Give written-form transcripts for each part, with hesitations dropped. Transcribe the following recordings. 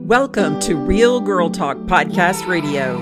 Welcome to Real Girl Talk Podcast Radio.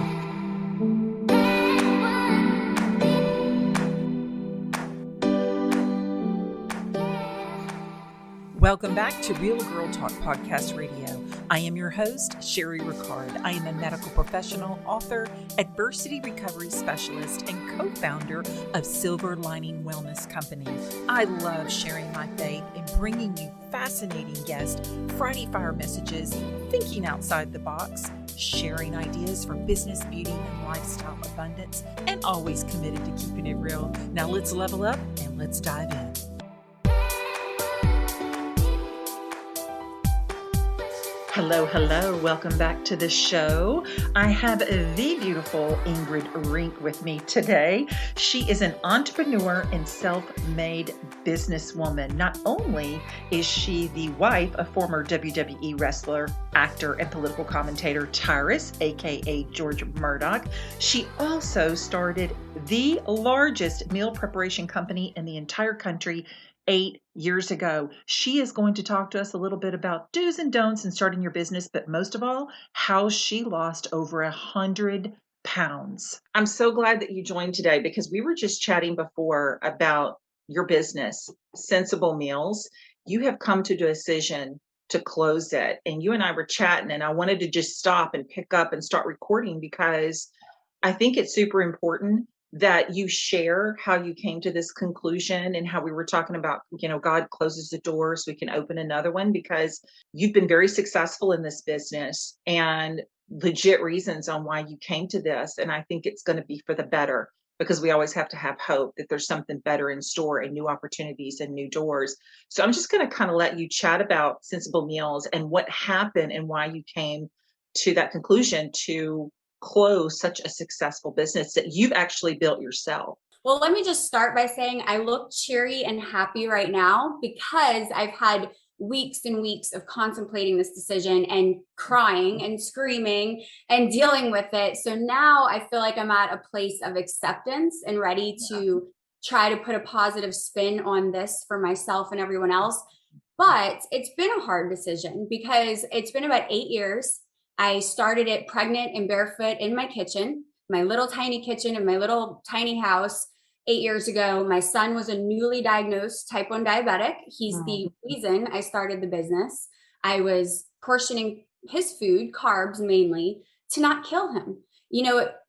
Welcome back to Real Girl Talk Podcast Radio. I am your host, Sherry Ricard. I am a medical professional, author, adversity recovery specialist, and co-founder of Silver Lining Wellness Company. I love sharing my faith and bringing you fascinating guests, Friday Fire messages, thinking outside the box, sharing ideas for business, beauty, and lifestyle abundance, and always committed to keeping it real. Now let's level up and let's dive in. Hello. Welcome back to the show. I have the beautiful Ingrid Rinck with me today. She is an entrepreneur and self-made businesswoman. Not only is she the wife of former WWE wrestler, actor, and political commentator Tyrus, aka George Murdoch, she also started the largest meal preparation company in the entire country 8 years ago. She is going to talk to us a little bit about do's and don'ts in starting your business, but most of all, how she lost over 100 pounds. I'm so glad that you joined today because we were just chatting before about your business, Sensible Meals. You have come to a decision to close it, and you and I were chatting, and I wanted to just stop and pick up and start recording because I think it's super important that you share how you came to this conclusion and how we were talking about, God closes the door so we can open another one, because you've been very successful in this business and legit reasons on why you came to this. And I think it's going to be for the better, because we always have to have hope that there's something better in store and new opportunities and new doors. So I'm just going to kind of let you chat about Sensible Meals and what happened and why you came to that conclusion to close such a successful business that you've actually built yourself. Well, let me just start by saying I look cheery and happy right now because I've had weeks and weeks of contemplating this decision and crying and screaming and dealing with it. So now I feel like I'm at a place of acceptance and ready to try to put a positive spin on this for myself and everyone else. But it's been a hard decision because it's been about 8 years. I started it pregnant and barefoot in my kitchen, my little tiny kitchen in my little tiny house 8 years ago. My son was a newly diagnosed type 1 diabetic. He's the reason I started the business. I was portioning his food, carbs mainly, to not kill him.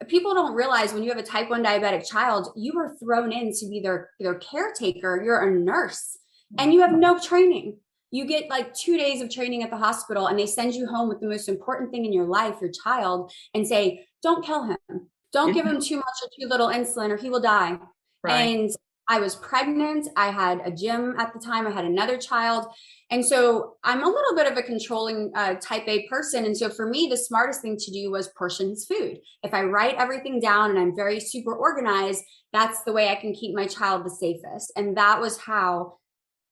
People don't realize when you have a type 1 diabetic child, you are thrown in to be their caretaker. You're a nurse and you have no training. You get like 2 days of training at the hospital and they send you home with the most important thing in your life, your child, and say, don't kill him. Don't give him too much or too little insulin or he will die. Right. And I was pregnant. I had a gym at the time. I had another child. And so I'm a little bit of a controlling type A person. And so for me, the smartest thing to do was portion his food. If I write everything down and I'm very super organized, that's the way I can keep my child the safest. And that was how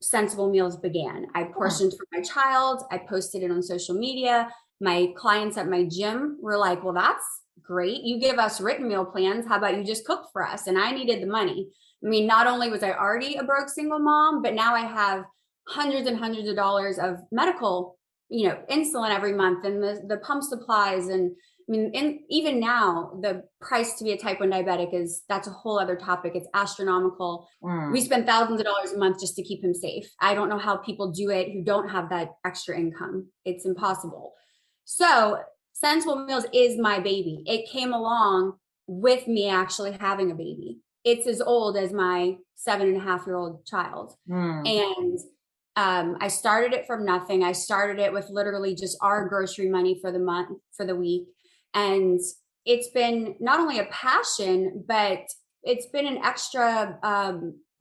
Sensible Meals began. I portioned for my child. I posted it on social media. My clients at my gym were like, well, that's great. You give us written meal plans. How about you just cook for us? And I needed the money. I mean, not only was I already a broke single mom, but now I have hundreds and hundreds of dollars of medical, insulin every month and the pump supplies. And I mean, even now, the price to be a type 1 diabetic that's a whole other topic. It's astronomical. We spend thousands of dollars a month just to keep him safe. I don't know how people do it who don't have that extra income. It's impossible. So Sensible Meals is my baby. It came along with me actually having a baby. It's as old as my 7.5-year-old child. And I started it from nothing. I started it with literally just our grocery money for the month, for the week. And it's been not only a passion, but it's been an extra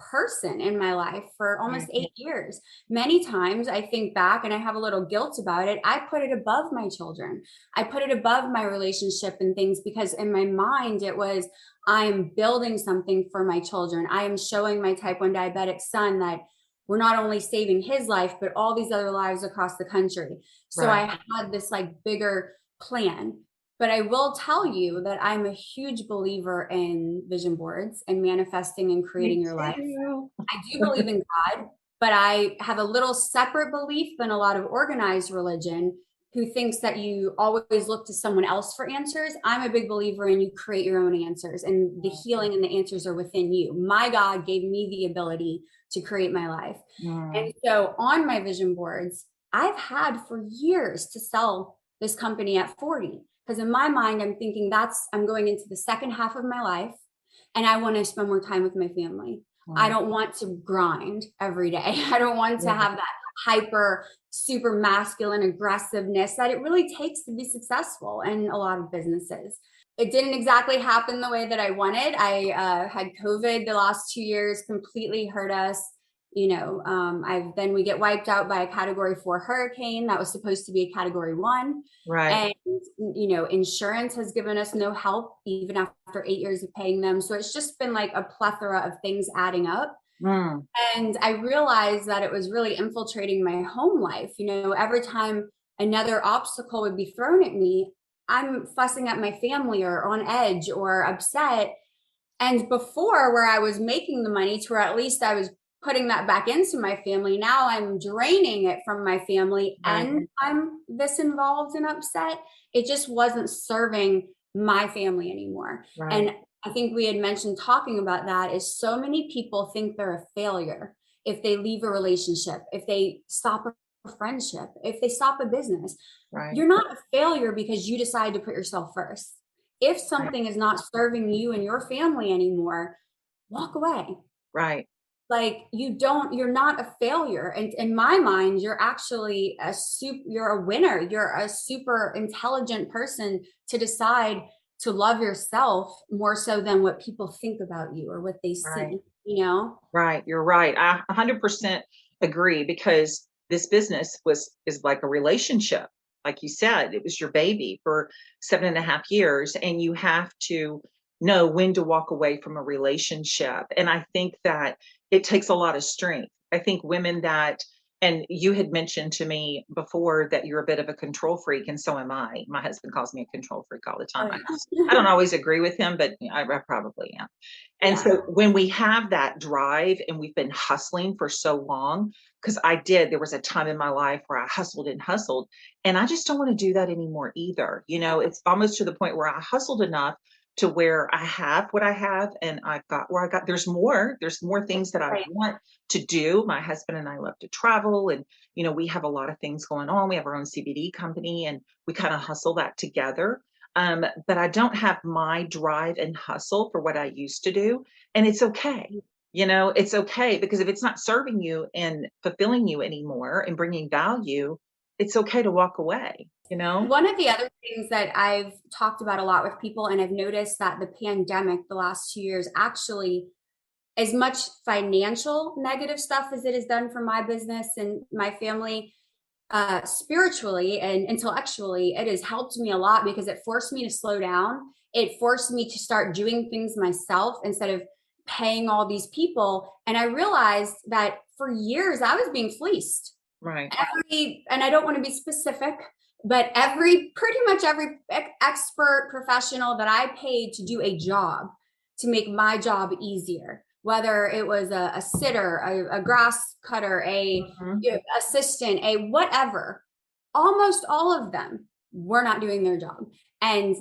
person in my life for almost 8 years. Many times I think back and I have a little guilt about it. I put it above my children. I put it above my relationship and things because in my mind it was, I'm building something for my children. I am showing my type 1 diabetic son that we're not only saving his life, but all these other lives across the country. So I had this bigger plan. But I will tell you that I'm a huge believer in vision boards and manifesting and creating your life. I do believe in God, but I have a little separate belief than a lot of organized religion who thinks that you always look to someone else for answers. I'm a big believer in you create your own answers, and the healing and the answers are within you. My God gave me the ability to create my life. And so on my vision boards, I've had for years to sell this company at 40. Because in my mind, I'm thinking I'm going into the second half of my life and I want to spend more time with my family. I don't want to grind every day. I don't want to have that hyper, super masculine aggressiveness that it really takes to be successful in a lot of businesses. It didn't exactly happen the way that I wanted. I had COVID the last 2 years, completely hurt us. Then we get wiped out by a Category 4 hurricane that was supposed to be a Category 1. Right. And, insurance has given us no help even after 8 years of paying them. So it's just been like a plethora of things adding up. And I realized that it was really infiltrating my home life. Every time another obstacle would be thrown at me, I'm fussing at my family or on edge or upset. And before, where I was making the money to where at least I was putting that back into my family, now I'm draining it from my family and I'm this involved and upset. It just wasn't serving my family anymore. And I think we had mentioned talking about that is so many people think they're a failure if they leave a relationship, if they stop a friendship, if they stop a business. You're not a failure because you decide to put yourself first. If something is not serving you and your family anymore, walk away. Like you're not a failure. And in my mind, you're actually you're a winner. You're a super intelligent person to decide to love yourself more so than what people think about you or what they see, Right. You're right. I 100% agree, because this business is like a relationship. Like you said, it was your baby for 7.5 years, and you have to know when to walk away from a relationship. And I think that it takes a lot of strength. I think women and you had mentioned to me before that you're a bit of a control freak, and so am I. My husband calls me a control freak all the time. I don't always agree with him, but I probably am. And so when we have that drive and we've been hustling for so long, because there was a time in my life where I hustled and hustled, and I just don't want to do that anymore either. It's almost to the point where I hustled enough to where I have what I have, and I've got where I got. There's more things that I want to do. My husband and I love to travel, and we have a lot of things going on. We have our own CBD company, and we kind of hustle that together. But I don't have my drive and hustle for what I used to do, and it's okay. It's okay, because if it's not serving you and fulfilling you anymore and bringing value, it's okay to walk away. One of the other things that I've talked about a lot with people, and I've noticed that the pandemic, the last 2 years, actually, as much financial negative stuff as it has done for my business and my family, spiritually and intellectually, it has helped me a lot because it forced me to slow down. It forced me to start doing things myself instead of paying all these people. And I realized that for years I was being fleeced. And I don't want to be specific, but pretty much every expert professional that I paid to do a job to make my job easier, whether it was a sitter, a grass cutter, assistant, a whatever, almost all of them were not doing their job. And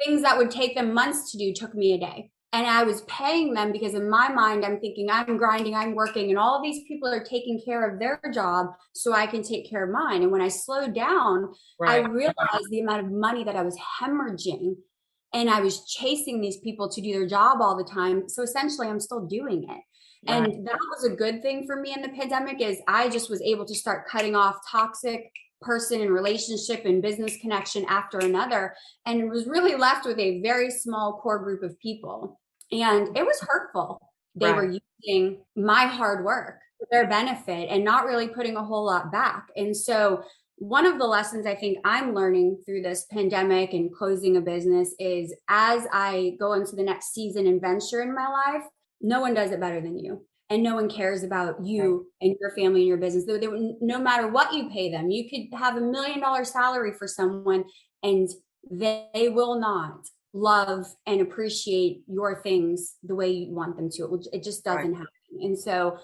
things that would take them months to do took me a day. And I was paying them because in my mind, I'm thinking I'm grinding, I'm working, and all of these people are taking care of their job so I can take care of mine. And when I slowed down, I realized the amount of money that I was hemorrhaging, and I was chasing these people to do their job all the time. So essentially I'm still doing it. And that was a good thing for me in the pandemic, is I just was able to start cutting off toxic person and relationship and business connection after another, and was really left with a very small core group of people. And it was hurtful. They were using my hard work for their benefit and not really putting a whole lot back. And so one of the lessons I think I'm learning through this pandemic and closing a business is, as I go into the next season and venture in my life, no one does it better than you. And no one cares about you and your family and your business. No matter what you pay them, you could have $1 million salary for someone, and they will not love and appreciate your things the way you want them to. It just doesn't happen. And so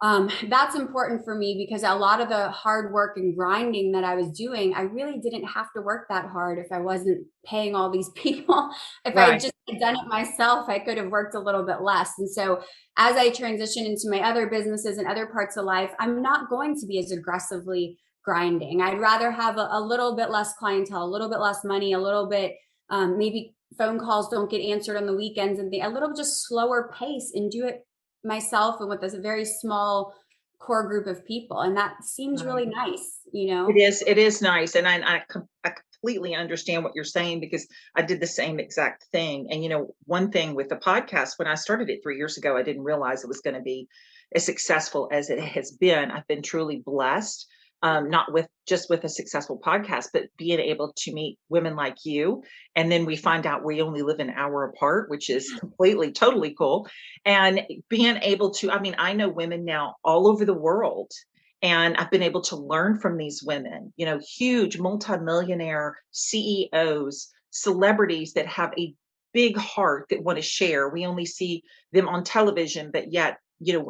That's important for me because a lot of the hard work and grinding that I was doing, I really didn't have to work that hard if I wasn't paying all these people. If I had Right. just done it myself, I could have worked a little bit less. And so as I transition into my other businesses and other parts of life, I'm not going to be as aggressively grinding. I'd rather have a little bit less clientele, a little bit less money, a little bit, maybe phone calls don't get answered on the weekends, and a little just slower pace, and do it myself and with this very small core group of people. And that seems Right. really nice, It is nice. And I completely understand what you're saying because I did the same exact thing. And, one thing with the podcast, when I started it 3 years ago, I didn't realize it was going to be as successful as it has been. I've been truly blessed, not with just with a successful podcast, but being able to meet women like you. And then we find out we only live an hour apart, which is completely, totally cool. And being able to, I mean, I know women now all over the world, and I've been able to learn from these women, huge multimillionaire CEOs, celebrities that have a big heart that want to share. We only see them on television, but yet,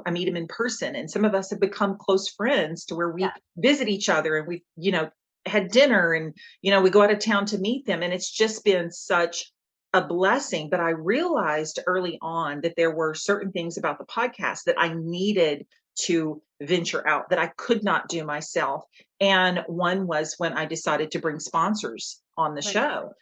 I meet them in person. And some of us have become close friends to where we Yeah. visit each other, and we, had dinner, and, we go out of town to meet them. And it's just been such a blessing. But I realized early on that there were certain things about the podcast that I needed to venture out that I could not do myself. And one was when I decided to bring sponsors on the Right. show.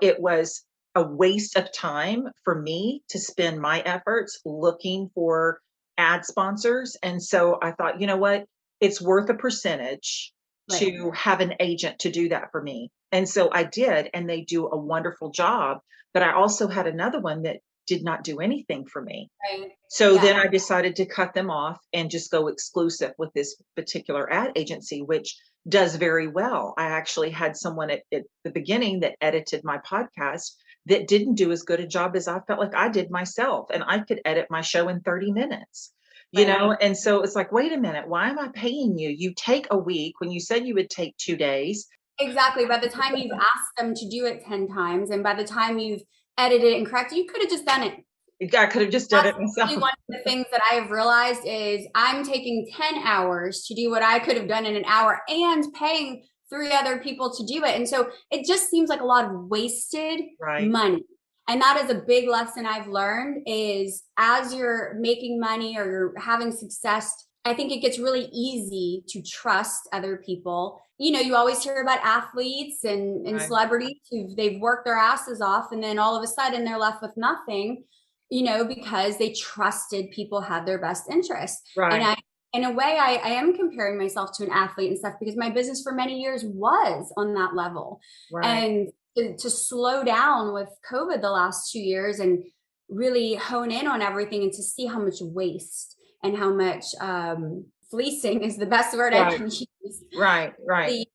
It was a waste of time for me to spend my efforts looking for ad sponsors. And so I thought, you know what? It's worth a percentage Right. to have an agent to do that for me. And so I did, and they do a wonderful job. But I also had another one that did not do anything for me. Right. So Yeah. then I decided to cut them off and just go exclusive with this particular ad agency, which does very well. I actually had someone at the beginning that edited my podcast that didn't do as good a job as I felt like I did myself. And I could edit my show in 30 minutes, Right. And so it's like, wait a minute, why am I paying you? You take a week when you said you would take 2 days. Exactly. By the time you've asked them to do it 10 times, and by the time you've edited and corrected, you could have just done it. I could have just done That's it myself. really one of the things that I have realized is I'm taking 10 hours to do what I could have done in an hour and paying 3 other people to do it. And so it just seems like a lot of wasted Right. money. And that is a big lesson I've learned is as you're making money or you're having success, I think it gets really easy to trust other people. You always hear about athletes and Right. celebrities they've worked their asses off, and then all of a sudden they're left with nothing, because they trusted people had their best interests. Right. And in a way, I am comparing myself to an athlete and stuff because my business for many years was on that level. Right. And to slow down with COVID the last 2 years and really hone in on everything and to see how much waste and how much fleecing is the best word I can use. Right.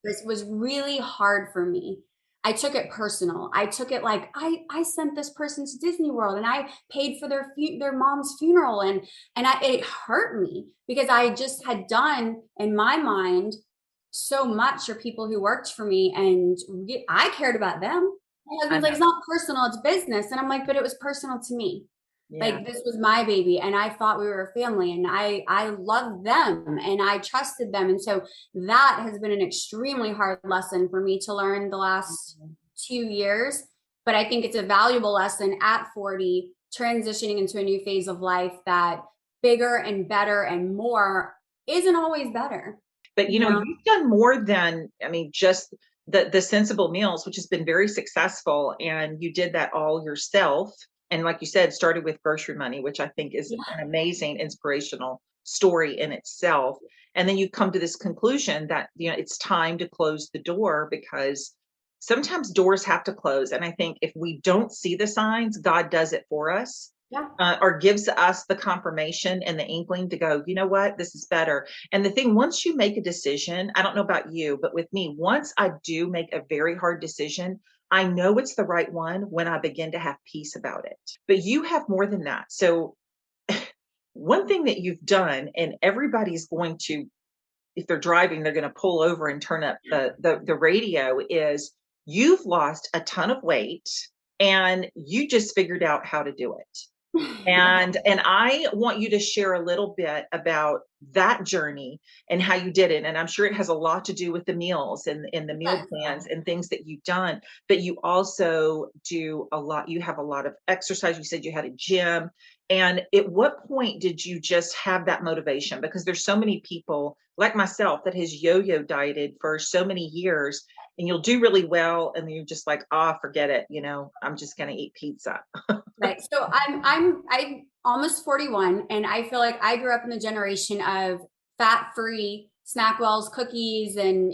This was really hard for me. I took it personal. I took it like I sent this person to Disney World and I paid for their mom's funeral, and it hurt me because I just had done in my mind so much for people who worked for me, and I cared about them. My husband's like, it's not personal, it's business, and I'm like, but it was personal to me. Yeah. Like this was my baby, and I thought we were a family, and I loved them and I trusted them. And so that has been an extremely hard lesson for me to learn the last 2 years. But I think it's a valuable lesson at 40, transitioning into a new phase of life, that bigger and better and more isn't always better. But you've done more than, just the sensible meals, which has been very successful. And you did that all yourself. And like you said, started with grocery money, which I think is an amazing inspirational story in itself. And then you come to this conclusion that, it's time to close the door, because sometimes doors have to close. And I think if we don't see the signs, God does it for us. Yeah. Or gives us the confirmation and the inkling to go, you know what, this is better. And the thing, once you make a decision, I don't know about you, but with me, once I do make a very hard decision, I know it's the right one when I begin to have peace about it. But you have more than that. So one thing that you've done, and everybody's going to, if they're driving, they're going to pull over and turn up the radio, is you've lost a ton of weight and you just figured out how to do it. And I want you to share a little bit about that journey and how you did it. And I'm sure it has a lot to do with the meals and the meal Yes. plans and things that you've done, but you also do a lot. You have a lot of exercise. You said you had a gym. And at what point did you just have that motivation? Because there's so many people like myself that has yo-yo dieted for so many years, and you'll do really well. And then you're just like, ah, forget it. I'm just going to eat pizza. Right. So I'm almost 41, and I feel like I grew up in the generation of fat-free Snackwells cookies and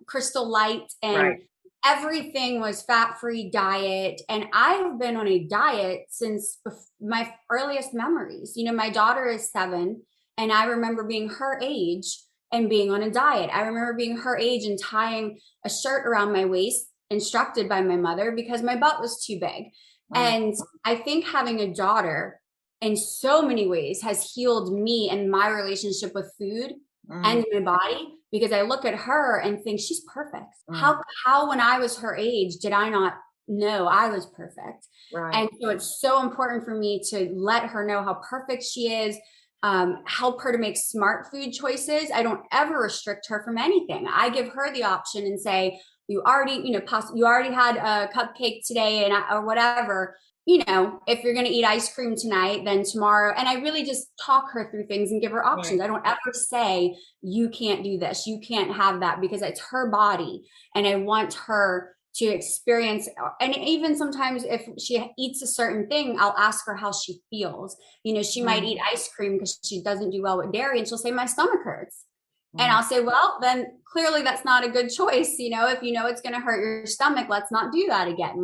Crystal Light, and Right. everything was fat-free diet. And I have been on a diet since my earliest memories. My daughter is 7, and I remember being her age and being on a diet. I remember being her age and tying a shirt around my waist, instructed by my mother, because my butt was too big. And I think having a daughter in so many ways has healed me and my relationship with food and my body, because I look at her and think she's perfect. How when I was her age did I not know I was perfect? Right. And so it's so important for me to let her know how perfect she is, help her to make smart food choices. I don't ever restrict her from anything. I give her the option and say, you already, you already had a cupcake today or whatever, if you're going to eat ice cream tonight, then tomorrow. And I really just talk her through things and give her options. Right. I don't ever say, you can't do this, you can't have that, because it's her body. And I want her to experience. And even sometimes if she eats a certain thing, I'll ask her how she feels. She might eat ice cream because she doesn't do well with dairy, and she'll say, my stomach hurts. And I'll say, well, then clearly that's not a good choice. If it's going to hurt your stomach, let's not do that again.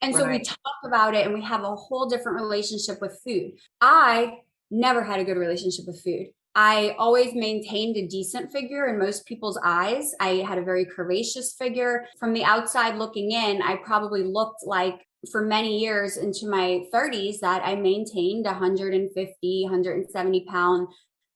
And so we talk about it, and we have a whole different relationship with food. I never had a good relationship with food. I always maintained a decent figure in most people's eyes. I had a very curvaceous figure. From the outside looking in, I probably looked like, for many years into my 30s, that I maintained 150, 170 pound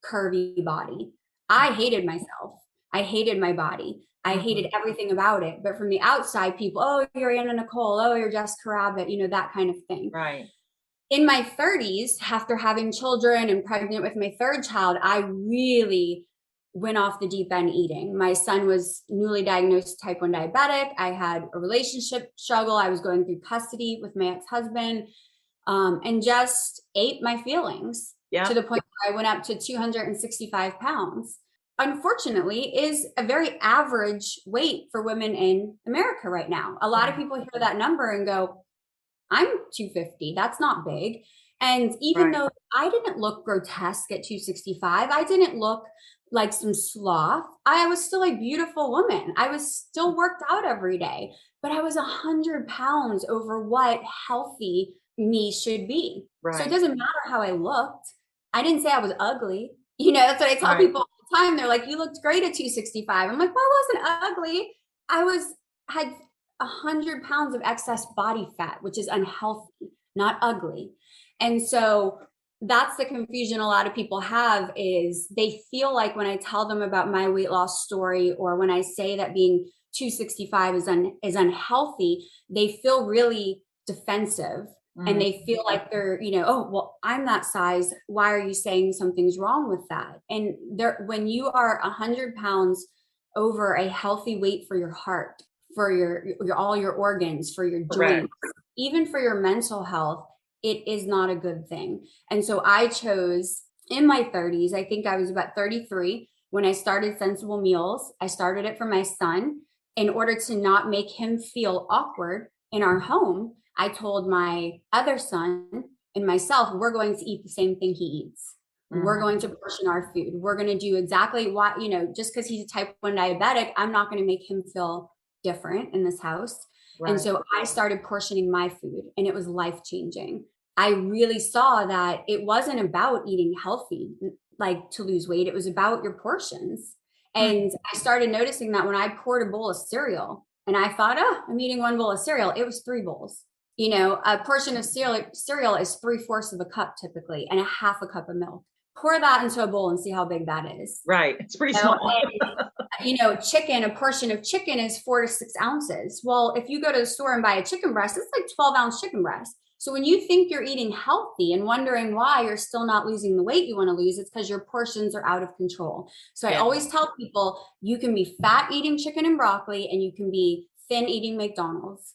curvy body. I hated myself. I hated my body. I hated everything about it. But from the outside, people, oh, you're Anna Nicole. Oh, you're Jessica Rabbit, that kind of thing. Right. In my 30s, after having children and pregnant with my third child, I really went off the deep end eating. My son was newly diagnosed type 1 diabetic. I had a relationship struggle. I was going through custody with my ex-husband, and just ate my feelings. Yeah. To the point where I went up to 265 pounds. Unfortunately, is a very average weight for women in America right now. A lot of people hear that number and go, I'm 250. That's not big. And even though I didn't look grotesque at 265, I didn't look like some sloth. I was still a beautiful woman. I was still worked out every day, but I was 100 pounds over what healthy me should be. Right. So it doesn't matter how I looked. I didn't say I was ugly. That's what I tell people all the time. They're like, you looked great at 265. I'm like, well, I wasn't ugly. I had 100 pounds of excess body fat, which is unhealthy, not ugly. And so that's the confusion a lot of people have, is they feel like when I tell them about my weight loss story, or when I say that being 265 is unhealthy, they feel really defensive. And they feel like they're, oh, well, I'm that size. Why are you saying something's wrong with that? And when you are 100 pounds over a healthy weight for your heart, for your all your organs, for your joints, even for your mental health, it is not a good thing. And so I chose in my 30s, I think I was about 33 when I started Sensible Meals. I started it for my son in order to not make him feel awkward in our home. I told my other son and myself, we're going to eat the same thing he eats. We're going to portion our food. We're going to do exactly what, just because he's a type 1 diabetic, I'm not going to make him feel different in this house. Right. And so I started portioning my food, and it was life-changing. I really saw that it wasn't about eating healthy, like to lose weight. It was about your portions. And I started noticing that when I poured a bowl of cereal and I thought, oh, I'm eating one bowl of cereal, it was 3 bowls. A portion of cereal is 3/4 of a cup typically, and a half a cup of milk. Pour that into a bowl and see how big that is. Right. It's pretty small. Chicken, a portion of chicken is 4 to 6 ounces. Well, if you go to the store and buy a chicken breast, it's like 12-ounce chicken breast. So when you think you're eating healthy and wondering why you're still not losing the weight you want to lose, it's because your portions are out of control. So I always tell people, you can be fat eating chicken and broccoli, and you can be thin eating McDonald's.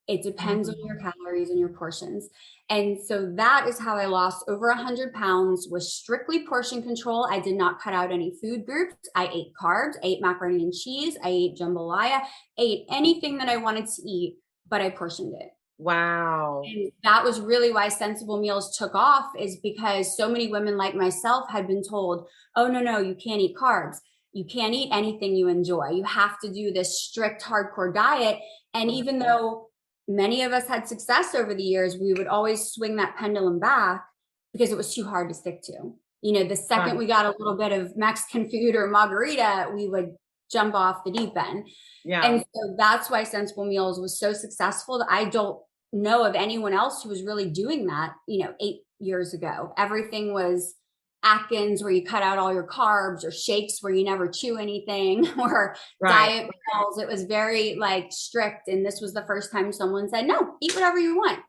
It depends on your calories and your portions. And so that is how I lost over 100 pounds, with strictly portion control. I did not cut out any food groups. I ate carbs, I ate macaroni and cheese, I ate jambalaya, I ate anything that I wanted to eat, but I portioned it. Wow. And that was really why Sensible Meals took off, is because so many women like myself had been told, oh, no, you can't eat carbs. You can't eat anything you enjoy. You have to do this strict, hardcore diet. And even though many of us had success over the years, we would always swing that pendulum back because it was too hard to stick to. You know, the second we got a little bit of Mexican food or margarita, we would jump off the deep end. Yeah. And so that's why Sensible Meals was so successful, that I don't know of anyone else who was really doing that, 8 years ago. Everything was Atkins, where you cut out all your carbs, or shakes where you never chew anything, or diet pills. It was very strict. And this was the first time someone said, no, eat whatever you want.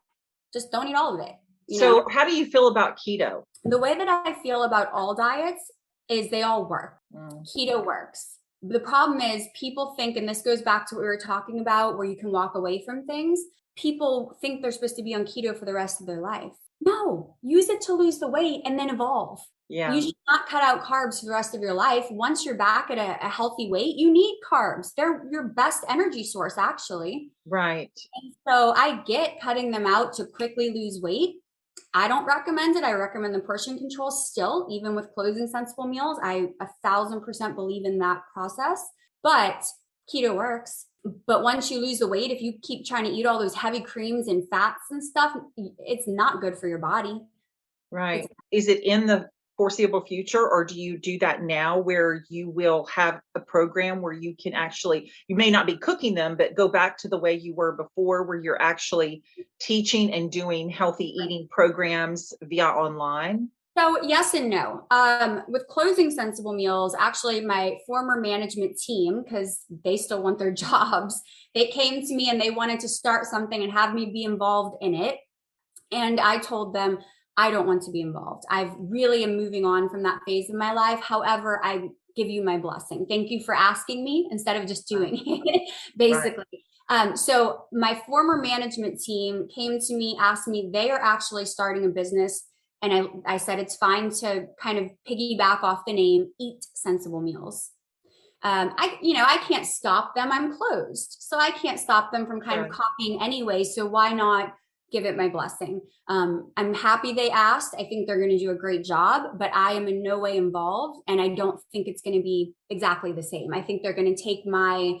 Just don't eat all of it. So how do you feel about keto? The way that I feel about all diets is they all work. Keto works. The problem is people think, and this goes back to what we were talking about, where you can walk away from things. People think they're supposed to be on keto for the rest of their life. No, use it to lose the weight and then evolve. Yeah. You should not cut out carbs for the rest of your life. Once you're back at a healthy weight, you need carbs. They're your best energy source, actually. Right. And so I get cutting them out to quickly lose weight. I don't recommend it. I recommend the portion control still, even with closing Sensible Meals. I 1,000% believe in that process, but keto works. But once you lose the weight, if you keep trying to eat all those heavy creams and fats and stuff, it's not good for your body. Right. Is it in the foreseeable future, or do you do that now, where you will have a program where you can actually, you may not be cooking them, but go back to the way you were before, where you're actually teaching and doing healthy eating programs via online? So yes and no. With closing Sensible Meals, actually my former management team, because they still want their jobs, they came to me and they wanted to start something and have me be involved in it. And I told them, I don't want to be involved. I really am moving on from that phase of my life. However, I give you my blessing. Thank you for asking me instead of just doing it, basically. Right. So my former management team came to me, asked me, they are actually starting a business. And I said, it's fine to kind of piggyback off the name, Eat Sensible Meals. I can't stop them. I'm closed. So I can't stop them from kind of copying anyway. So why not give it my blessing? I'm happy they asked. I think they're going to do a great job, but I am in no way involved. And I don't think it's going to be exactly the same. I think they're going to take my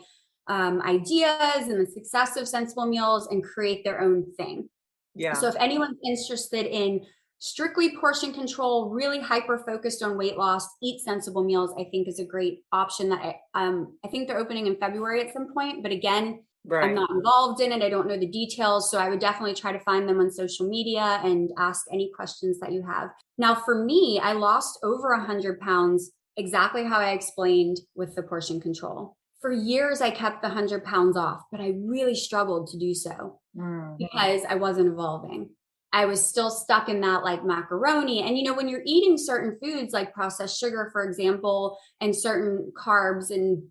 ideas and the success of Sensible Meals and create their own thing. Yeah. So if anyone's interested in strictly portion control, really hyper focused on weight loss, Eat Sensible Meals, I think is a great option that I think they're opening in February at some point. But again, I'm not involved in it. I don't know the details. So I would definitely try to find them on social media and ask any questions that you have. Now, for me, I lost over 100 pounds, exactly how I explained with the portion control. For years, I kept the 100 pounds off, but I really struggled to do so because I wasn't evolving. I was still stuck in that macaroni. And, when you're eating certain foods like processed sugar, for example, and certain carbs, and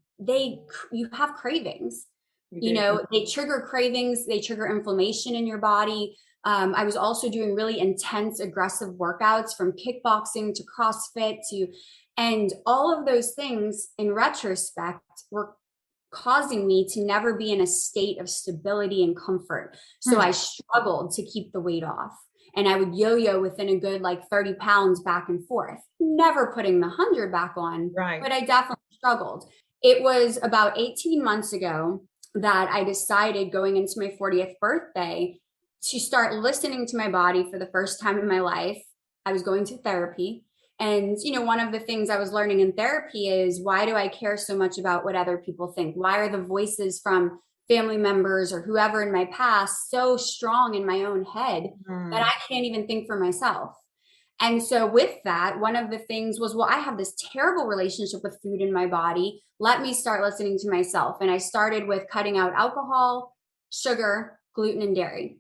you have cravings. They trigger cravings, they trigger inflammation in your body. I was also doing really intense, aggressive workouts, from kickboxing to CrossFit and all of those things in retrospect were causing me to never be in a state of stability and comfort. So I struggled to keep the weight off. And I would yo-yo within a good 30 pounds back and forth, never putting the 100 back on, but I definitely struggled. It was about 18 months ago that I decided, going into my 40th birthday, to start listening to my body for the first time in my life. I was going to therapy. And, one of the things I was learning in therapy is, why do I care so much about what other people think? Why are the voices from family members or whoever in my past so strong in my own head that I can't even think for myself? And so with that, one of the things was, well, I have this terrible relationship with food in my body. Let me start listening to myself. And I started with cutting out alcohol, sugar, gluten, and dairy.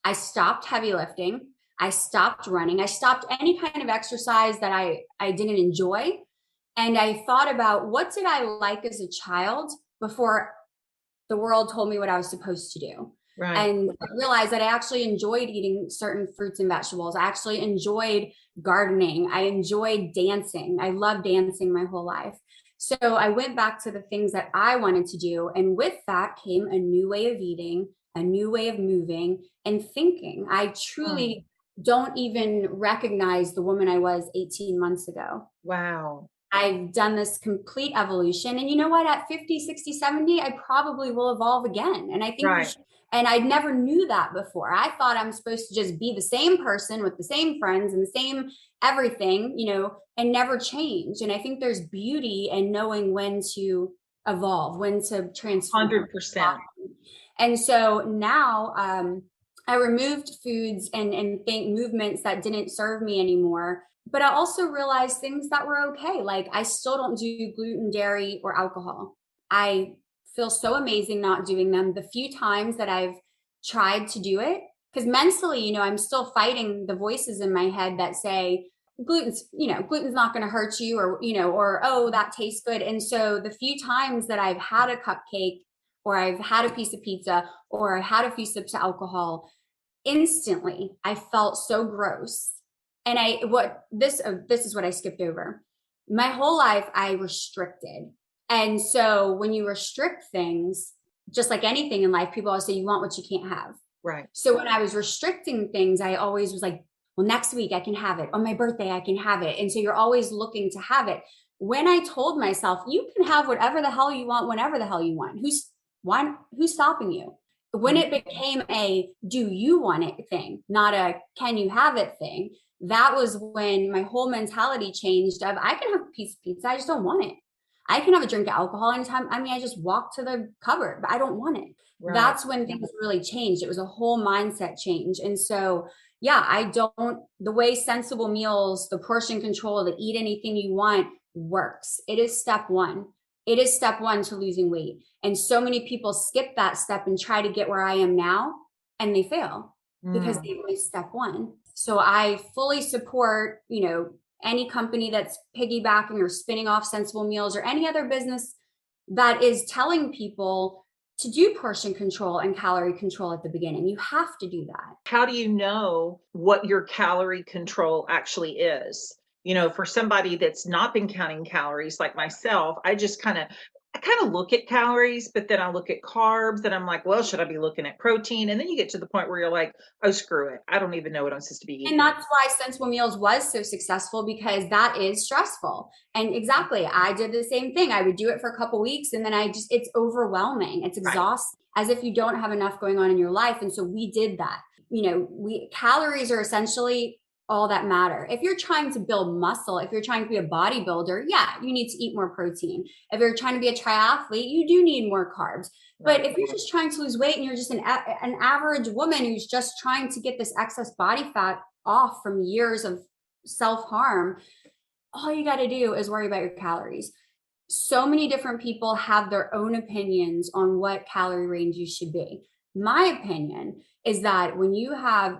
I stopped heavy lifting. I stopped running. I stopped any kind of exercise that I didn't enjoy. And I thought about, what did I like as a child before the world told me what I was supposed to do? Right. And I realized that I actually enjoyed eating certain fruits and vegetables. I actually enjoyed gardening. I enjoyed dancing. I loved dancing my whole life. So I went back to the things that I wanted to do. And with that came a new way of eating, a new way of moving and thinking. I truly don't even recognize the woman I was 18 months ago. Wow. I've done this complete evolution. And you know what? At 50, 60, 70, I probably will evolve again. And I think we should, and I never knew that before. I thought I'm supposed to just be the same person with the same friends and the same everything, you know, and never change. And I think there's beauty in knowing when to evolve, when to transform. 100%. And so now I removed foods and think movements that didn't serve me anymore. But I also realized things that were okay. Like I still don't do gluten, dairy, or alcohol. I feel so amazing not doing them. The few times that I've tried to do it, because mentally, you know, I'm still fighting the voices in my head that say gluten's not going to hurt you, or, you know, or, oh, that tastes good. And so the few times that I've had a cupcake, or I've had a piece of pizza, or I had a few sips of alcohol, instantly I felt so gross. And this is what I skipped over. My whole life I restricted. And so when you restrict things, just like anything in life, people always say you want what you can't have. Right. So when I was restricting things, I always was like, well, next week I can have it. On my birthday, I can have it. And so you're always looking to have it. When I told myself, you can have whatever the hell you want, whenever the hell you want, who's stopping you? When it became a do you want it thing, not a can you have it thing, that was when my whole mentality changed of I can have a piece of pizza, I just don't want it. I can have a drink of alcohol anytime. I mean, I just walk to the cupboard, but I don't want it. Right. That's when things really changed. It was a whole mindset change. And so, yeah, the way sensible meals, the portion control, the eat anything you want works. It is step one. It is step one to losing weight. And so many people skip that step and try to get where I am now, and they fail because they missed step one. So I fully support, you know, any company that's piggybacking or spinning off Sensible Meals or any other business that is telling people to do portion control and calorie control at the beginning. You have to do that. How do you know what your calorie control actually is? You know, for somebody that's not been counting calories like myself, I kind of look at calories, but then I look at carbs and I'm like, well, should I be looking at protein? And then you get to the point where you're like, oh, screw it. I don't even know what I'm supposed to be eating. And that's why Sensible Meals was so successful, because that is stressful. And exactly, I did the same thing. I would do it for a couple of weeks and then it's overwhelming. It's exhausting, as if you don't have enough going on in your life. And so we did that. You know, calories are essentially all that matter. If you're trying to build muscle, if you're trying to be a bodybuilder, yeah, you need to eat more protein. If you're trying to be a triathlete, you do need more carbs. But if you're just trying to lose weight and you're just an average woman who's just trying to get this excess body fat off from years of self-harm, all you got to do is worry about your calories. So many different people have their own opinions on what calorie range you should be. My opinion is that when you have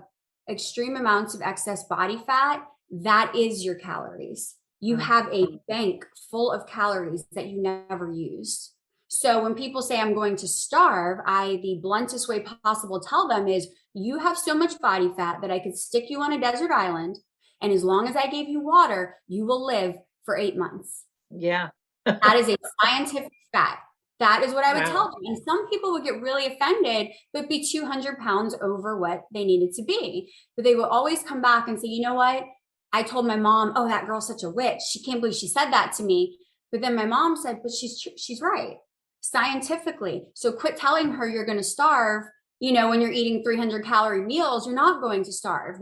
extreme amounts of excess body fat, that is your calories. You have a bank full of calories that you never used. So when people say I'm going to starve, the bluntest way possible tell them is you have so much body fat that I could stick you on a desert island. And as long as I gave you water, you will live for 8 months. Yeah. That is a scientific fact. That is what I would tell them. And some people would get really offended, but be 200 pounds over what they needed to be. But they will always come back and say, you know what? I told my mom, oh, that girl's such a witch. She can't believe she said that to me. But then my mom said, but she's right. Scientifically. So quit telling her you're going to starve. You know, when you're eating 300 calorie meals, you're not going to starve.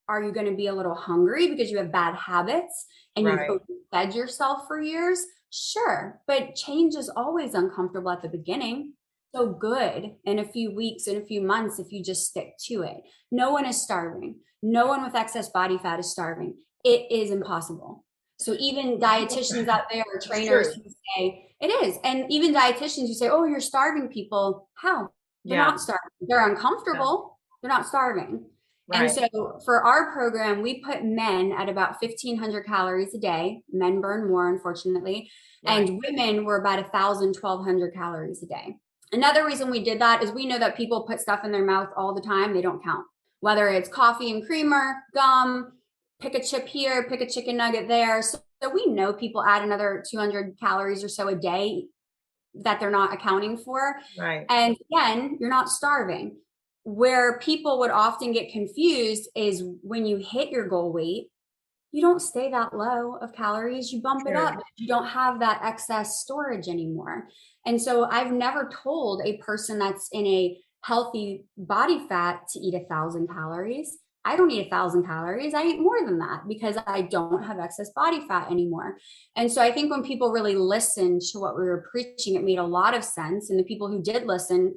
Are you going to be a little hungry because you have bad habits and you've fed yourself for years? Sure. But change is always uncomfortable at the beginning. So good in a few weeks, in a few months, if you just stick to it. No one is starving. No one with excess body fat is starving. It is impossible. So even dietitians out there or trainers who say it is, and even dietitians who say, oh, you're starving people. How? They're not starving. They're uncomfortable. They're not starving. And Right. so for our program, we put men at about 1,500 calories a day. Men burn more, unfortunately. Right. And women were about 1,000, 1,200 calories a day. Another reason we did that is we know that people put stuff in their mouth all the time. They don't count. Whether it's coffee and creamer, gum, pick a chip here, pick a chicken nugget there. So we know people add another 200 calories or so a day that they're not accounting for. Right. And again, you're not starving. Where people would often get confused is when you hit your goal weight, you don't stay that low of calories, you bump it up. True. You don't have that excess storage anymore. And so I've never told a person that's in a healthy body fat to eat 1,000 calories. I don't eat 1,000 calories. I eat more than that because I don't have excess body fat anymore. And so I think when people really listened to what we were preaching, it made a lot of sense. And the people who did listen,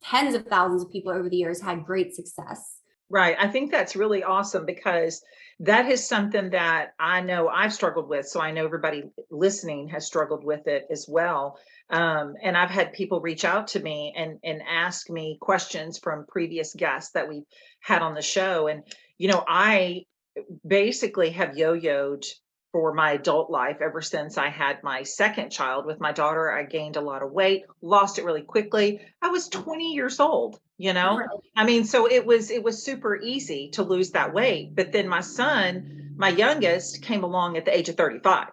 tens of thousands of people over the years, had great success. Right. I think that's really awesome because that is something that I know I've struggled with. So I know everybody listening has struggled with it as well. And I've had people reach out to me and ask me questions from previous guests that we've had on the show. And, I basically have yo-yoed for my adult life ever since I had my second child. With my daughter, I gained a lot of weight, lost it really quickly. I was 20 years old, Right. I mean, so it was super easy to lose that weight. But then my son, my youngest, came along at the age of 35.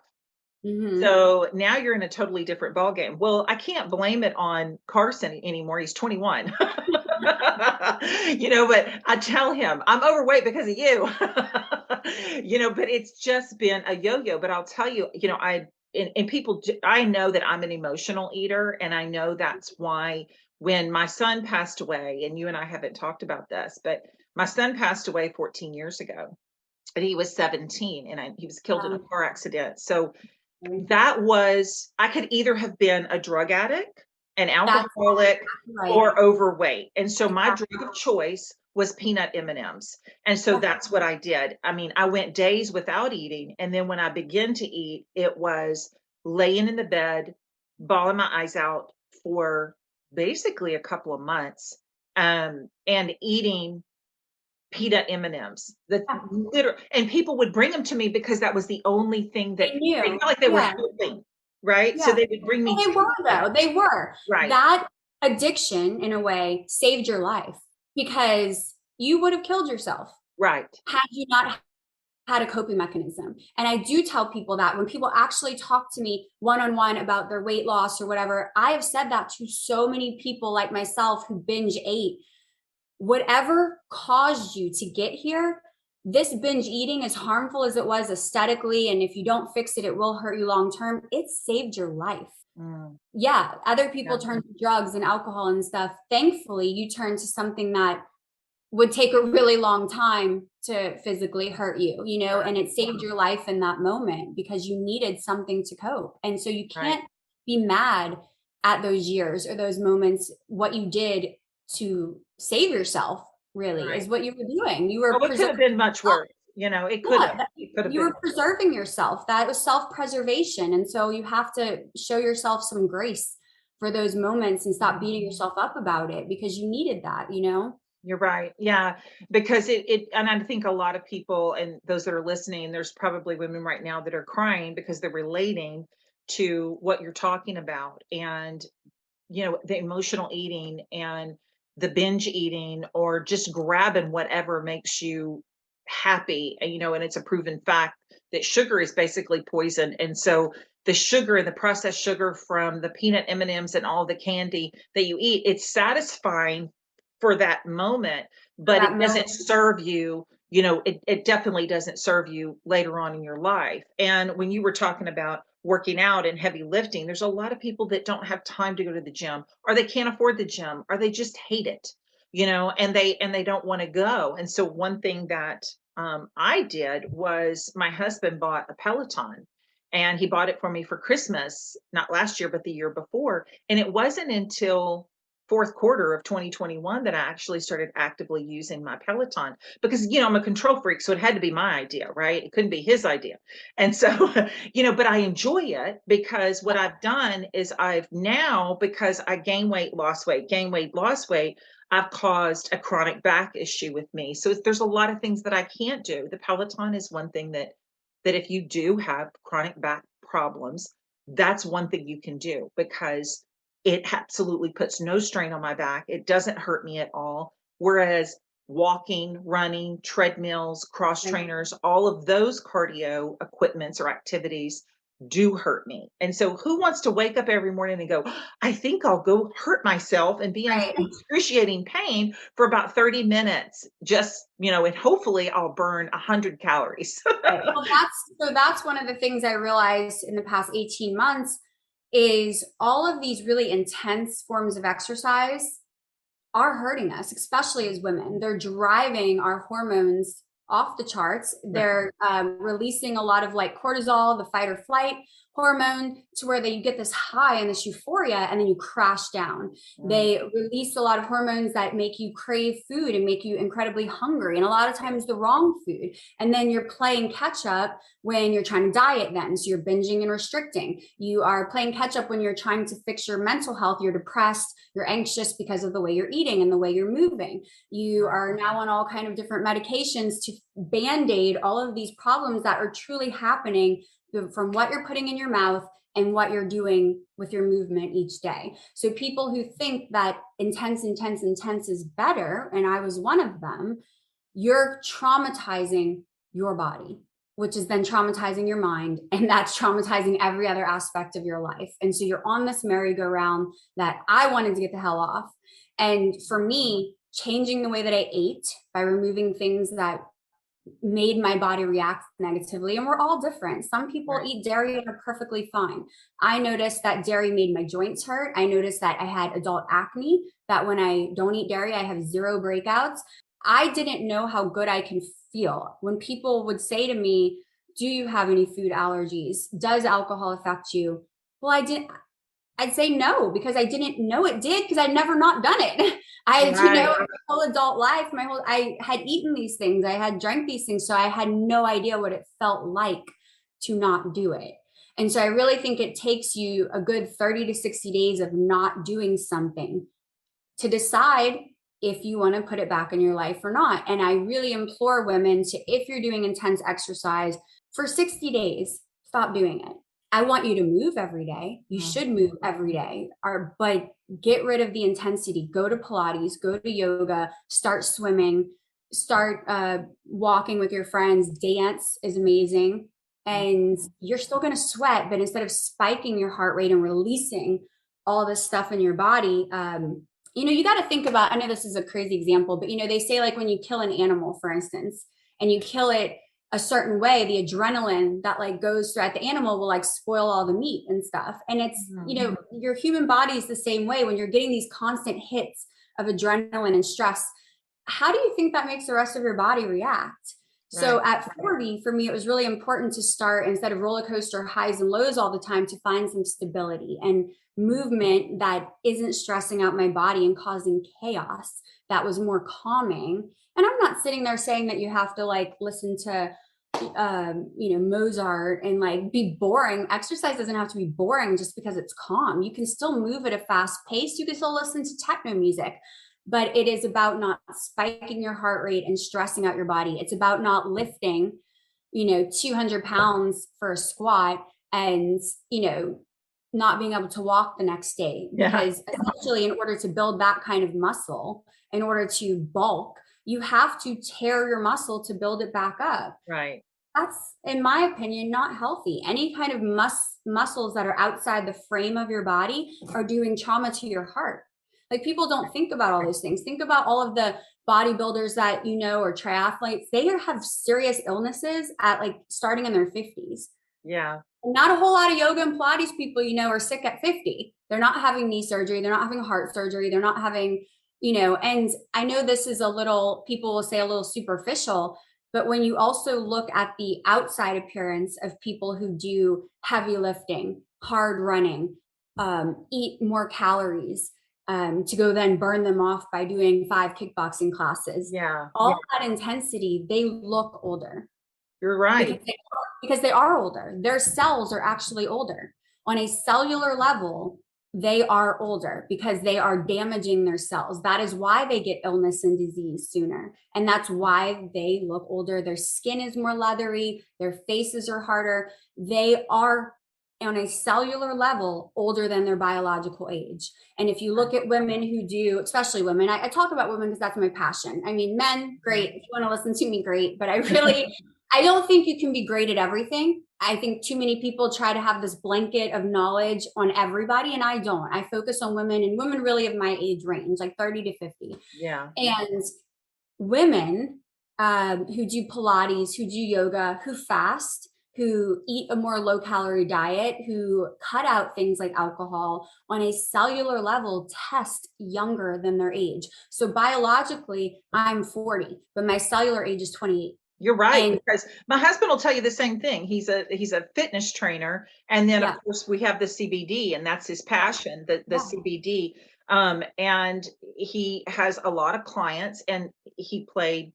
Mm-hmm. So now you're in a totally different ballgame. Well, I can't blame it on Carson anymore. He's 21. But I tell him I'm overweight because of you. But it's just been a yo-yo. But I'll tell you, and people, I know that I'm an emotional eater, and I know that's why when my son passed away, and you and I haven't talked about this, but my son passed away 14 years ago, and he was 17, and he was killed in a car accident. So I could either have been a drug addict, an That's alcoholic, right. or overweight. And so my Exactly. drug of choice was peanut M&Ms. And so Yep. that's what I did. I mean, I went days without eating. And then when I began to eat, it was laying in the bed, bawling my eyes out for basically a couple of months, and eating peanut M&Ms. The Yeah. literal, and people would bring them to me because that was the only thing that They they knew. felt like they were Yeah. helping, right? So Yeah. they would bring Well, me they to were, though. They were. right, That addiction, in a way, saved your life because you would have killed yourself right, had you not had a coping mechanism. And I do tell people that when people actually talk to me one on one about their weight loss or whatever, I have said that to so many people like myself who binge ate. Whatever caused you to get here, this binge eating, as harmful as it was aesthetically, and if you don't fix it, it will hurt you long term, it saved your life. mm, Yeah, other people yeah, turn to drugs and alcohol and stuff. Thankfully, you turn to something that would take a really long time to physically hurt you, and it saved your life in that moment because you needed something to cope. And so you right, can't be mad at those years or those moments. What you did to save yourself really right. is what you were doing. You were Oh, it could have preserving. been much worse. It could have. Yeah, It could have you been were much worse. preserving yourself. That was self-preservation. And so you have to show yourself some grace for those moments and stop beating yourself up about it because you needed that. You're right. Yeah. Because and I think a lot of people and those that are listening, there's probably women right now that are crying because they're relating to what you're talking about. And the emotional eating and the binge eating or just grabbing whatever makes you happy. And it's a proven fact that sugar is basically poison. And so the sugar and the processed sugar from the peanut M&Ms and M's and all the candy that you eat, it's satisfying for that moment, For but that it moment. doesn't serve you. It definitely doesn't serve you later on in your life. And when you were talking about working out and heavy lifting, there's a lot of people that don't have time to go to the gym, or they can't afford the gym, or they just hate it, and they don't want to go. And so one thing that I did was my husband bought a Peloton, and he bought it for me for Christmas, not last year, but the year before. And it wasn't until fourth quarter of 2021 that I actually started actively using my Peloton because, I'm a control freak. So it had to be my idea, right? It couldn't be his idea. And so, but I enjoy it because what I've done is because I gain weight, gain weight, lost weight, I've caused a chronic back issue with me. So there's a lot of things that I can't do. The Peloton is one thing that if you do have chronic back problems, that's one thing you can do because it absolutely puts no strain on my back. It doesn't hurt me at all. Whereas walking, running, treadmills, cross trainers, all of those cardio equipments or activities do hurt me. And so who wants to wake up every morning and go, I think I'll go hurt myself and be in excruciating pain for about 30 minutes, just, and hopefully I'll burn 100 calories. Well, that's one of the things I realized in the past 18 months is all of these really intense forms of exercise are hurting us, especially as women. They're driving our hormones off the charts. They're releasing a lot of like cortisol, the fight or flight hormone, to where you get this high and this euphoria and then you crash down. They release a lot of hormones that make you crave food and make you incredibly hungry, and a lot of times the wrong food. And then you're playing catch up when you're trying to diet then. So you're binging and restricting. You are playing catch up when you're trying to fix your mental health. You're depressed, you're anxious because of the way you're eating and the way you're moving. You are now on all kind of different medications to band-aid all of these problems that are truly happening from what you're putting in your mouth and what you're doing with your movement each day. So people who think that intense is better, and I was one of them, you're traumatizing your body, which is then traumatizing your mind, and that's traumatizing every other aspect of your life. And so you're on this merry-go-round that I wanted to get the hell off. And for me, changing the way that I ate by removing things that made my body react negatively. And we're all different. Some people eat dairy and are perfectly fine. I noticed that dairy made my joints hurt. I noticed that I had adult acne, that when I don't eat dairy, I have zero breakouts. I didn't know how good I can feel. When people would say to me, do you have any food allergies? Does alcohol affect you? Well, I'd say no, because I didn't know it did, because I'd never not done it. My whole adult life, I had eaten these things, I had drank these things. So I had no idea what it felt like to not do it. And so I really think it takes you a good 30 to 60 days of not doing something to decide if you want to put it back in your life or not. And I really implore women to, if you're doing intense exercise for 60 days, stop doing it. I want you to move every day. You should move every day, but get rid of the intensity. Go to Pilates, go to yoga, start swimming, start walking with your friends. Dance is amazing. And you're still going to sweat, but instead of spiking your heart rate and releasing all this stuff in your body, you got to think about, I know this is a crazy example, but they say like when you kill an animal, for instance, and you kill it a certain way, the adrenaline that like goes throughout the animal will like spoil all the meat and stuff. And it's, your human body is the same way. When you're getting these constant hits of adrenaline and stress, how do you think that makes the rest of your body react? So at 40, for me, it was really important to start, instead of roller coaster highs and lows all the time, to find some stability and movement that isn't stressing out my body and causing chaos, that was more calming. And I'm not sitting there saying that you have to like listen to, Mozart and like be boring. Exercise doesn't have to be boring just because it's calm. You can still move at a fast pace. You can still listen to techno music, but it is about not spiking your heart rate and stressing out your body. It's about not lifting, 200 pounds for a squat and, not being able to walk the next day. Because essentially, in order to build that kind of muscle, in order to bulk, you have to tear your muscle to build it back up. Right. That's, in my opinion, not healthy. Any kind of muscles that are outside the frame of your body are doing trauma to your heart. Like, people don't think about all those things. Think about all of the bodybuilders that or triathletes. They have serious illnesses at like starting in their 50s. Yeah. Not a whole lot of yoga and Pilates people, are sick at 50. They're not having knee surgery. They're not having heart surgery. They're not having, and I know this is people will say a little superficial, but when you also look at the outside appearance of people who do heavy lifting, hard running, eat more calories, to go then burn them off by doing 5 kickboxing classes. Yeah. All that intensity, they look older. You're right. Because they are older. Their cells are actually older. On a cellular level, they are older because they are damaging their cells. That is why they get illness and disease sooner. And that's why they look older. Their skin is more leathery. Their faces are harder. They are on a cellular level older than their biological age. And if you look at women who do, especially women, I talk about women because that's my passion. I mean, men, great. If you want to listen to me, great. But I don't think you can be great at everything. I think too many people try to have this blanket of knowledge on everybody, and I don't. I focus on women, and women really of my age range, like 30 to 50. Yeah. And women who do Pilates, who do yoga, who fast, who eat a more low calorie diet, who cut out things like alcohol on a cellular level, test younger than their age. So biologically, I'm 40, but my cellular age is 28. You're right, because my husband will tell you the same thing. He's a fitness trainer, and then of course we have the CBD, and that's his passion, the CBD. And he has a lot of clients, and he played,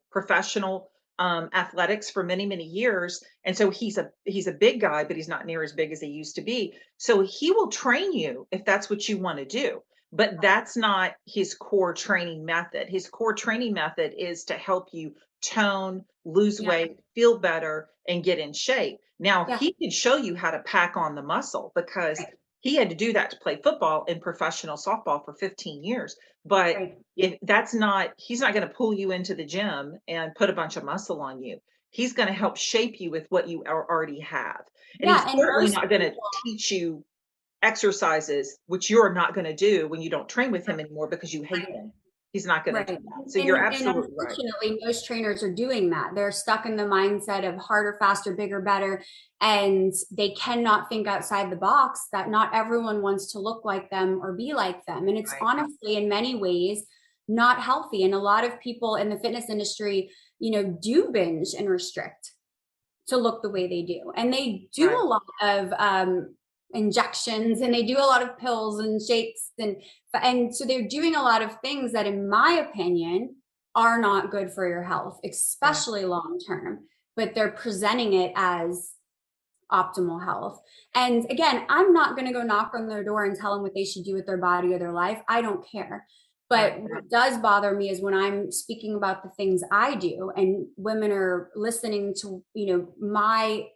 professional athletics for many, many years. And so he's a big guy, but he's not near as big as he used to be. So he will train you if that's what you want to do. But that's not his core training method. His core training method is to help you tone, lose weight, feel better, and get in shape. Now, he can show you how to pack on the muscle because he had to do that to play football and professional softball for 15 years. But if he's not going to pull you into the gym and put a bunch of muscle on you. He's going to help shape you with what you already have. And he's certainly not going to teach you exercises, which you're not going to do when you don't train with him anymore because you hate them. He's not going to do that. So you're absolutely right. Unfortunately, most trainers are doing that. They're stuck in the mindset of harder, faster, bigger, better. And they cannot think outside the box that not everyone wants to look like them or be like them. And it's honestly, in many ways, not healthy. And a lot of people in the fitness industry, do binge and restrict to look the way they do. And they do a lot of injections, and they do a lot of pills and shakes, and so they're doing a lot of things that, in my opinion, are not good for your health, especially long term, but they're presenting it as optimal health. And again, I'm not going to go knock on their door and tell them what they should do with their body or their life. I don't care. But what does bother me is when I'm speaking about the things I do and women are listening to, my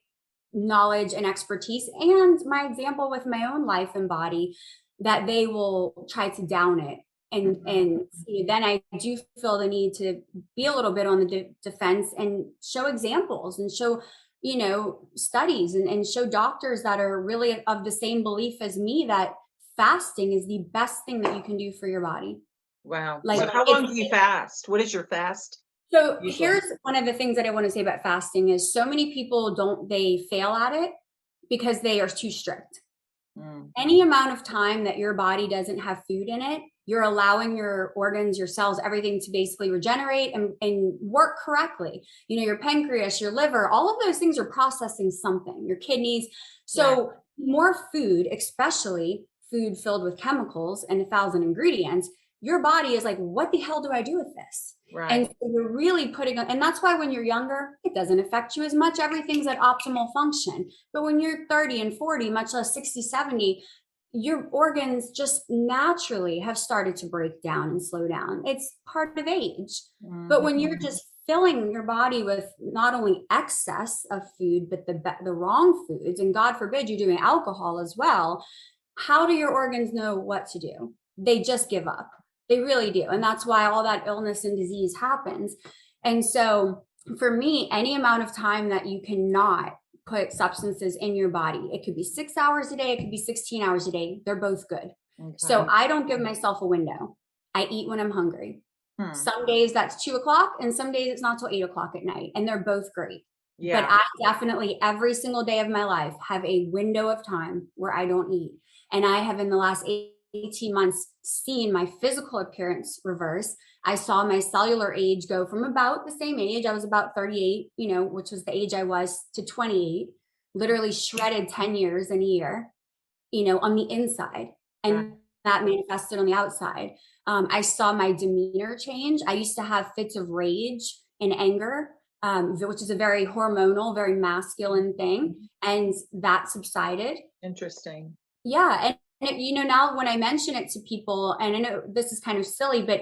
knowledge and expertise and my example with my own life and body, that they will try to down it. And then I do feel the need to be a little bit on the defense and show examples and show, studies and show doctors that are really of the same belief as me that fasting is the best thing that you can do for your body. Wow. So how long do you fast? What is your fast? So here's one of the things that I want to say about fasting is so many people they fail at it because they are too strict. Any amount of time that your body doesn't have food in it, you're allowing your organs, your cells, everything to basically regenerate and work correctly. Your pancreas, your liver, all of those things are processing something, your kidneys. So more food, especially food filled with chemicals and 1,000 ingredients, your body is like, what the hell do I do with this? Right. And so you're really and that's why when you're younger, it doesn't affect you as much. Everything's at optimal function. But when you're 30 and 40, much less 60, 70, your organs just naturally have started to break down and slow down. It's part of age. But when you're just filling your body with not only excess of food, but the wrong foods, and God forbid you're doing alcohol as well, how do your organs know what to do? They just give up. They really do. And that's why all that illness and disease happens. And so for me, any amount of time that you cannot put substances in your body, it could be 6 hours a day, it could be 16 hours a day. They're both good. Okay. So I don't give myself a window. I eat when I'm hungry. Some days that's 2:00 and some days it's not till 8:00 at night. And they're both great. Yeah. But I definitely every single day of my life have a window of time where I don't eat. And I have in the last 18 months seen my physical appearance reverse. I saw my cellular age go from about the same age. I was about 38, which was the age I was, to 28, literally shredded 10 years in a year, on the inside. And that manifested on the outside. I saw my demeanor change. I used to have fits of rage and anger, which is a very hormonal, very masculine thing. And that subsided. Interesting. Yeah. And you know, now when I mention it to people, and I know this is kind of silly, but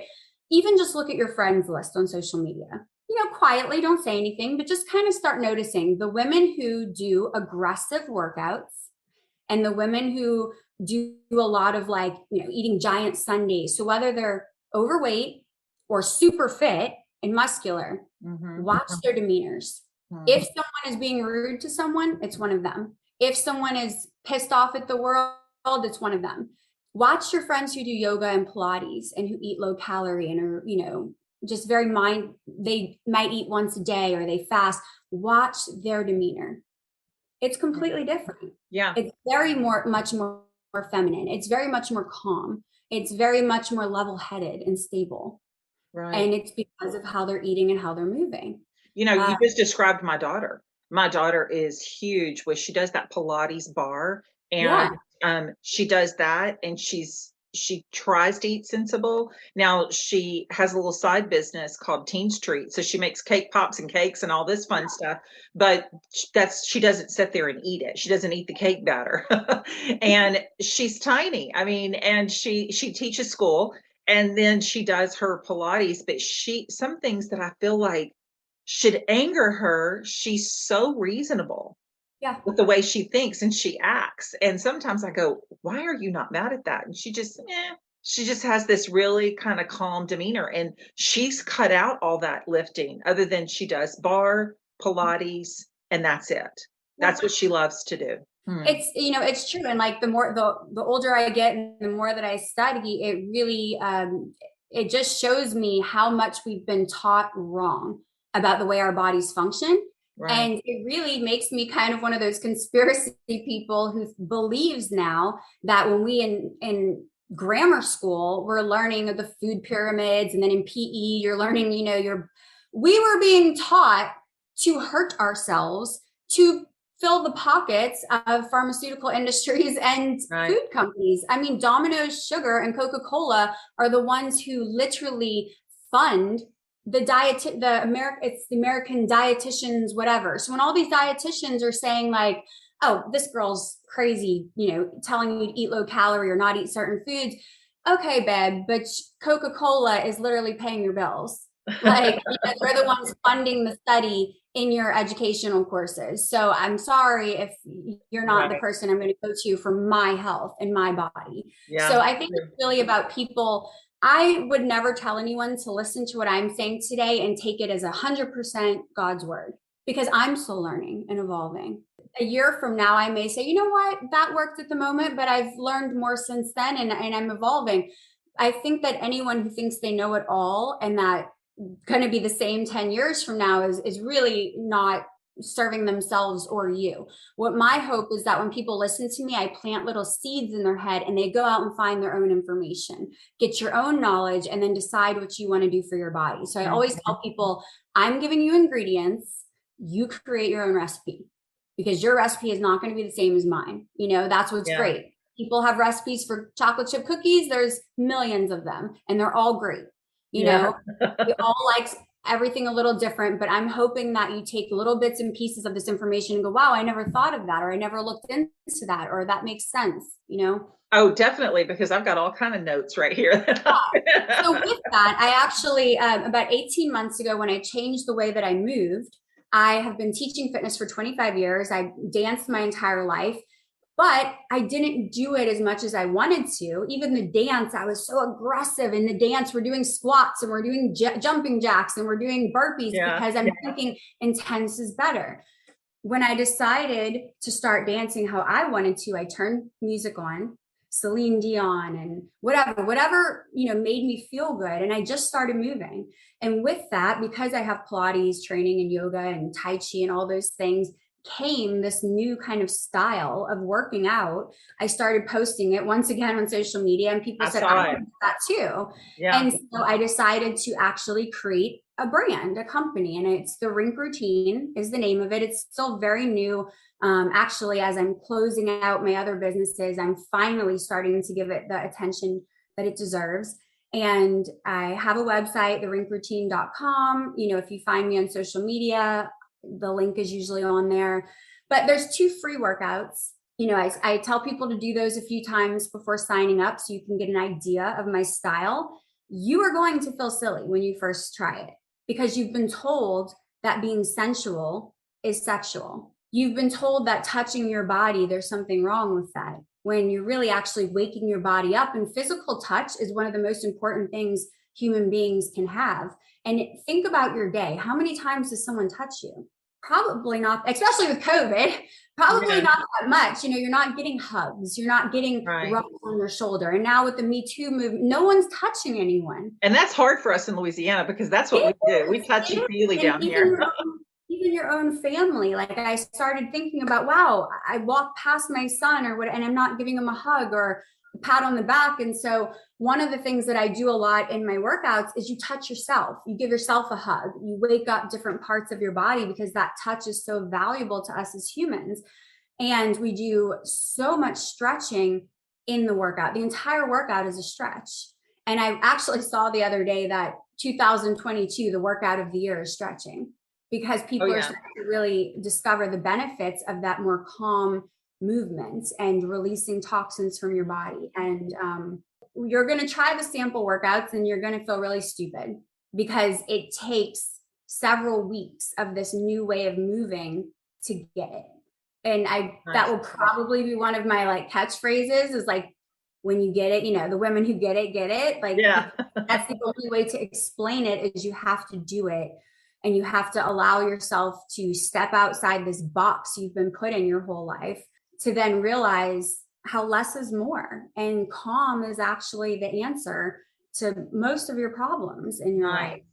even just look at your friends list on social media. You know, quietly, don't say anything, but just kind of start noticing the women who do aggressive workouts and the women who do a lot of, like, you know, eating giant sundaes. So whether they're overweight or super fit and muscular, watch their demeanors. If someone is being rude to someone, it's one of them. If someone is pissed off at the world, it's one of them. Watch your friends who do yoga and Pilates and who eat low calorie and are, you know, just they might eat once a day or they fast. Watch their demeanor. It's completely different. Yeah. It's much more feminine. It's very much more calm. It's very much more level-headed and stable. Right. And it's because of how they're eating and how they're moving. You know, you just described my daughter. My daughter is huge where she does that Pilates bar, and she does that, and she tries to eat sensible. Now she has a little side business called Teen Street. So she makes cake pops and cakes and all this fun stuff, but she doesn't sit there and eat it. She doesn't eat the cake batter. And she's tiny. I mean, and she teaches school, and then she does her Pilates, but some things that I feel like should anger her, she's so reasonable with the way she thinks and she acts. And sometimes I go, why are you not mad at that? And she just has this really kind of calm demeanor, and she's cut out all that lifting other than she does bar, Pilates, and that's it. That's what she loves to do. It's, you know, it's true. And like the older I get and the more that I study, it really, it just shows me how much we've been taught wrong about the way our bodies function. Right. And it really makes me kind of one of those conspiracy people who believes now that when we in grammar school, we're learning of the food pyramids, and then in PE, you're learning, you know, we were being taught to hurt ourselves to fill the pockets of pharmaceutical industries and food companies. I mean, Domino's Sugar and Coca-Cola are the ones who literally fund it's the American dietitians, whatever. So when all these dietitians are saying like, oh, this girl's crazy, you know, telling you to eat low calorie or not eat certain foods. Okay, babe, but Coca-Cola is literally paying your bills. Like, you know, they're the ones funding the study in your educational courses. So I'm sorry if you're not the person I'm going to go to for my health and my body. So I think it's really about people. I would never tell anyone to listen to what I'm saying today and take it as 100% God's word, because I'm still learning and evolving. A year from now, I may say, you know what, that worked at the moment, but I've learned more since then, and I'm evolving. I think that anyone who thinks they know it all and that going to be the same 10 years from now is really not serving themselves or you. What my hope is that when people listen to me, I plant little seeds in their head and they go out and find their own information, get your own knowledge, and then decide what you want to do for your body. So I always tell people, I'm giving you ingredients, you create your own recipe, because your recipe is not going to be the same as mine. You know, that's what's great. People have recipes for chocolate chip cookies. There's millions of them and they're all great. You know, we all like everything a little different, but I'm hoping that you take little bits and pieces of this information and go, wow, I never thought of that, or I never looked into that, or that makes sense, you know? Oh, definitely, because I've got all kind of notes right here. So with that, I actually, about 18 months ago, when I changed the way that I moved, I have been teaching fitness for 25 years. I danced my entire life, but I didn't do it as much as I wanted to. Even the dance, I was so aggressive in the dance. We're doing squats and we're doing jumping jacks and we're doing burpees because I'm thinking intense is better. When I decided to start dancing how I wanted to, I turned music on, Celine Dion and whatever, you know, made me feel good. And I just started moving. And with that, because I have Pilates training and yoga and Tai Chi and all those things, became this new kind of style of working out. I started posting it once again on social media, and people said, I want to do that too. Yeah. And so I decided to actually create a brand, a company, and it's the Rink Routine is the name of it. It's still very new. Actually, as I'm closing out my other businesses, I'm finally starting to give it the attention that it deserves. And I have a website, therinkroutine.com. If you find me on social media, the link is usually on there. But there's 2 free workouts. I tell people to do those a few times before signing up so you can get an idea of my style. You are going to feel silly when you first try it because you've been told that being sensual is sexual. You've been told that touching your body, there's something wrong with that, when you're really actually waking your body up. And physical touch is one of the most important things human beings can have. And think about your day. How many times does someone touch you? Probably not, especially with COVID, probably not that much. You're not getting hugs. You're not getting rubs on your shoulder. And now with the Me Too movement, no one's touching anyone. And that's hard for us in Louisiana because that's what we do. We touchy feely down here. Even your own family. Like I started thinking about, wow, I walk past my son or what, and I'm not giving him a hug or a pat on the back. And so one of the things that I do a lot in my workouts is you touch yourself. You give yourself a hug. You wake up different parts of your body because that touch is so valuable to us as humans. And we do so much stretching in the workout. The entire workout is a stretch. And I actually saw the other day that 2022, the workout of the year is stretching, because people are starting to really discover the benefits of that more calm movement and releasing toxins from your body. And you're going to try the sample workouts and you're going to feel really stupid because it takes several weeks of this new way of moving to get it. And that will probably be one of my catchphrases is when you get it, the women who get it. That's the only way to explain it is you have to do it. And you have to allow yourself to step outside this box you've been put in your whole life to then realize how less is more. And calm is actually the answer to most of your problems in your life,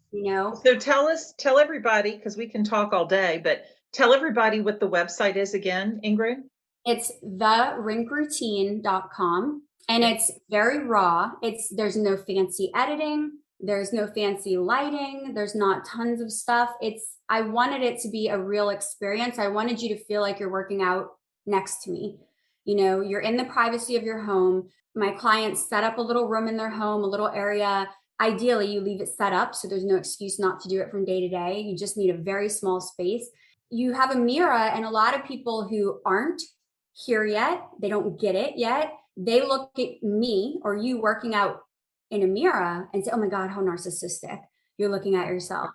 So tell everybody, because we can talk all day, but tell everybody what the website is again, Ingrid. It's therinkroutine.com. And it's very raw. There's no fancy editing. There's no fancy lighting. There's not tons of stuff. I wanted it to be a real experience. I wanted you to feel like you're working out next to me. You're in the privacy of your home. My clients set up a little room in their home, a little area. Ideally, you leave it set up so there's no excuse not to do it from day to day. You just need a very small space. You have a mirror, and a lot of people who aren't here yet, they don't get it yet. They look at me or you working out in a mirror and say, oh my God, how narcissistic. You're looking at yourself.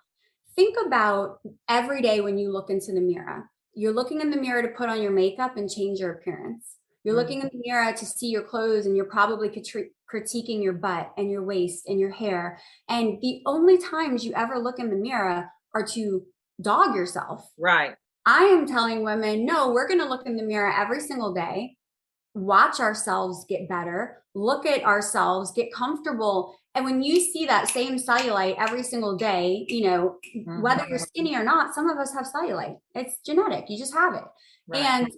Think about every day when you look into the mirror. You're looking in the mirror to put on your makeup and change your appearance. You're looking in the mirror to see your clothes, and you're probably critiquing your butt and your waist and your hair. And the only times you ever look in the mirror are to dog yourself. Right. I am telling women, no, we're going to look in the mirror every single day, watch ourselves get better, look at ourselves, get comfortable. And when you see that same cellulite every single day, whether you're skinny or not, some of us have cellulite. It's genetic. You just have it. Right. And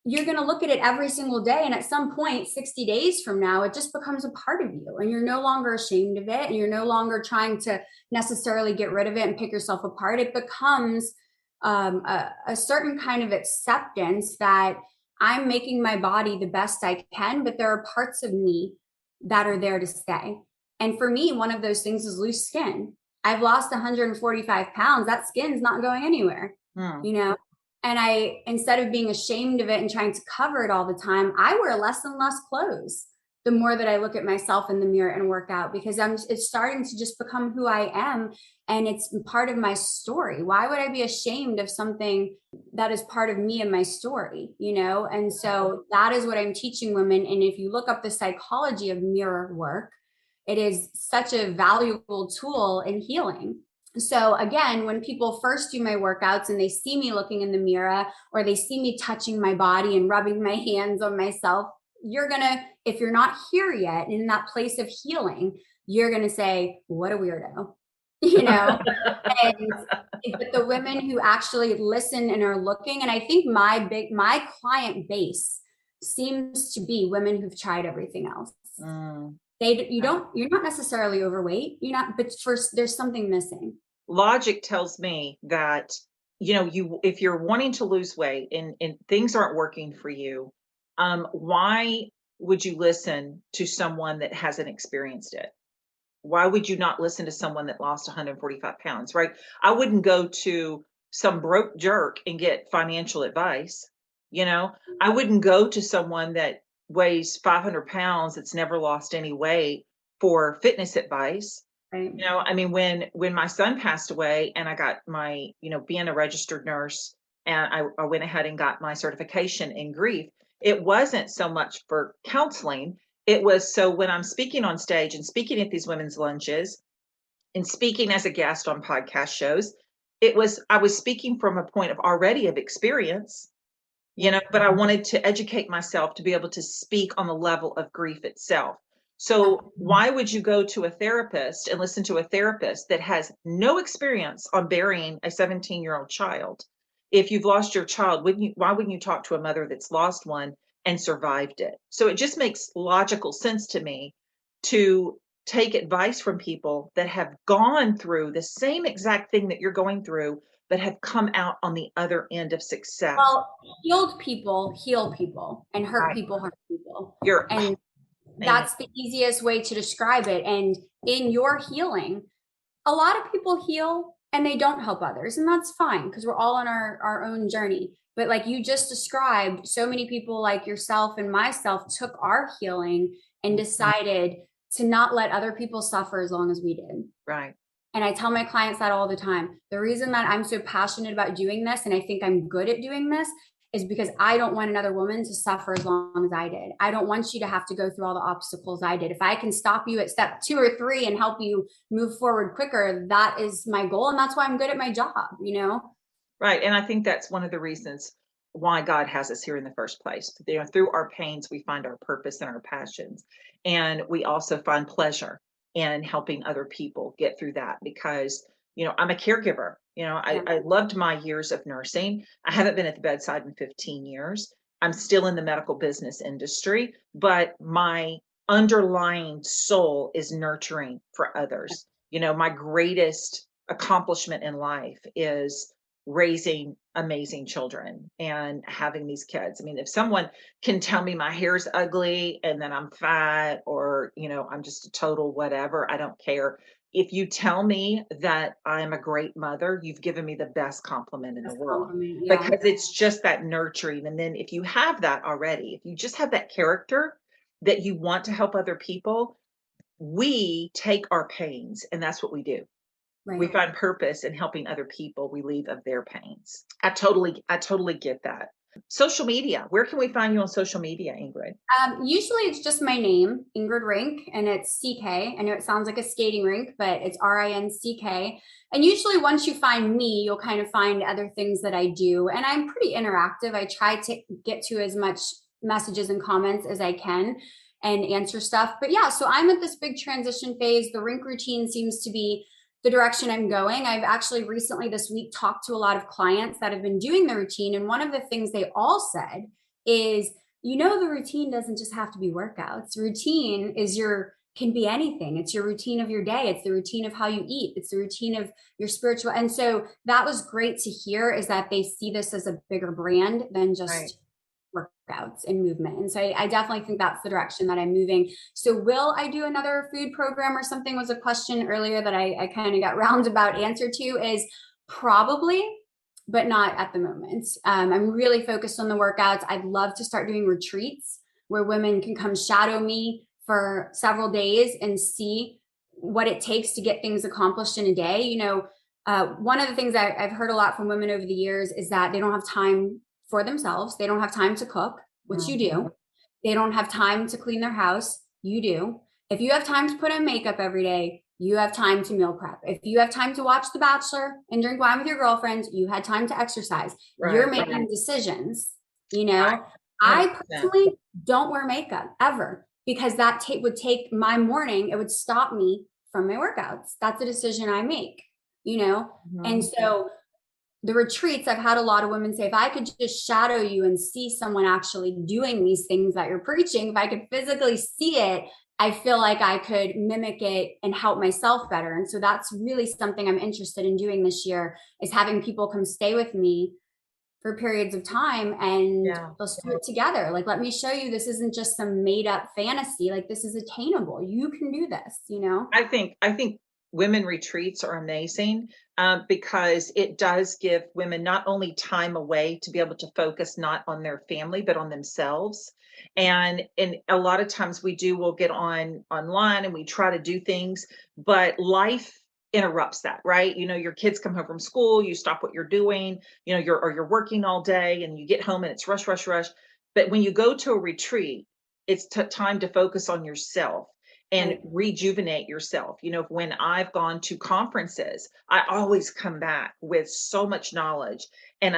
you're going to look at it every single day. And at some point, 60 days from now, it just becomes a part of you. And you're no longer ashamed of it. And you're no longer trying to necessarily get rid of it and pick yourself apart. It becomes a certain kind of acceptance that I'm making my body the best I can, but there are parts of me that are there to stay. And for me, one of those things is loose skin. I've lost 145 pounds. That skin's not going anywhere, And instead of being ashamed of it and trying to cover it all the time, I wear less and less clothes the more that I look at myself in the mirror and work out, because it's starting to just become who I am. And it's part of my story. Why would I be ashamed of something that is part of me and my story, And so that is what I'm teaching women. And if you look up the psychology of mirror work, it is such a valuable tool in healing. So again, when people first do my workouts and they see me looking in the mirror or they see me touching my body and rubbing my hands on myself, if you're not here yet in that place of healing, you're going to say, what a weirdo. you know, and but the women who actually listen and are looking, and I think my client base seems to be women who've tried everything else. You're not necessarily overweight, you're not, but first there's something missing. Logic tells me that, if you're wanting to lose weight and things aren't working for you, why would you listen to someone that hasn't experienced it? Why would you not listen to someone that lost 145 pounds, right? I wouldn't go to some broke jerk and get financial advice. I wouldn't go to someone that weighs 500 pounds that's never lost any weight for fitness advice. Right. I mean, when my son passed away and I got my, being a registered nurse, and I went ahead and got my certification in grief, it wasn't so much for counseling. It was so when I'm speaking on stage and speaking at these women's lunches and speaking as a guest on podcast shows, I was speaking from a point of experience, but I wanted to educate myself to be able to speak on the level of grief itself. So why would you go to a therapist and listen to a therapist that has no experience on burying a 17-year-old child? If you've lost your child, why wouldn't you talk to a mother that's lost one and survived it? So it just makes logical sense to me to take advice from people that have gone through the same exact thing that you're going through, but have come out on the other end of success. Well, healed people heal people, and hurt people hurt people. And that's the easiest way to describe it. And in your healing, a lot of people heal and they don't help others, and that's fine because we're all on our own journey. But like you just described, so many people like yourself and myself took our healing and decided to not let other people suffer as long as we did. Right. And I tell my clients that all the time. The reason that I'm so passionate about doing this, and I think I'm good at doing this, is because I don't want another woman to suffer as long as I did. I don't want you to have to go through all the obstacles I did. If I can stop you at step 2 or 3 and help you move forward quicker, that is my goal. And that's why I'm good at my job, Right. And I think that's one of the reasons why God has us here in the first place. Through our pains, we find our purpose and our passions. And we also find pleasure in helping other people get through that because, I'm a caregiver. I loved my years of nursing. I haven't been at the bedside in 15 years. I'm still in the medical business industry, but my underlying soul is nurturing for others. My greatest accomplishment in life is raising amazing children and having these kids. I mean, if someone can tell me my hair's ugly and then I'm fat or, I'm just a total whatever, I don't care. If you tell me that I'm a great mother, you've given me the best compliment in the world because it's just that nurturing. And then if you have that already, if you just have that character that you want to help other people, we take our pains and that's what we do. Right. We find purpose in helping other people relieve of their pains. I totally get that. Social media. Where can we find you on social media, Ingrid? Usually it's just my name, Ingrid Rinck, and it's CK. I know it sounds like a skating rink, but it's RINCK. And usually once you find me, you'll kind of find other things that I do. And I'm pretty interactive. I try to get to as much messages and comments as I can and answer stuff. But yeah, so I'm at this big transition phase. The rink routine seems to be the direction I'm going. I've actually recently this week talked to a lot of clients that have been doing the routine. And one of the things they all said is, the routine doesn't just have to be workouts. Routine can be anything. It's your routine of your day. It's the routine of how you eat. It's the routine of your spiritual. And so that was great to hear, is that they see this as a bigger brand than just workouts and movement. And so I definitely think that's the direction that I'm moving. So will I do another food program or something, was a question earlier that I kind of got roundabout answer to, is probably, but not at the moment. I'm really focused on the workouts. I'd love to start doing retreats where women can come shadow me for several days and see what it takes to get things accomplished in a day. One of the things I've heard a lot from women over the years is that they don't have time for themselves. They don't have time to cook, which you do. They don't have time to clean their house. You do. If you have time to put on makeup every day, you have time to meal prep. If you have time to watch The Bachelor and drink wine with your girlfriends, you had time to exercise. You're making decisions. I personally don't wear makeup ever because that would take my morning. It would stop me from my workouts. That's a decision I make, you know? And Mhm. so the retreats, I've had a lot of women say, if I could just shadow you and see someone actually doing these things that you're preaching, if I could physically see it, I feel like I could mimic it and help myself better. And so that's really something I'm interested in doing this year, is having people come stay with me for periods of time, and Yeah. let's do it together. Like, let me show you, this isn't just some made up fantasy. Like, this is attainable. You can do this, you know? I think women retreats are amazing, because it does give women not only time away to be able to focus not on their family but on themselves. And a lot of times we'll get online and we try to do things, but life interrupts that, right? Your kids come home from school, you stop what you're doing, you're working all day and you get home and it's rush, rush, rush. But when you go to a retreat, it's time to focus on yourself and Right. rejuvenate yourself. When I've gone to conferences, I always come back with so much knowledge and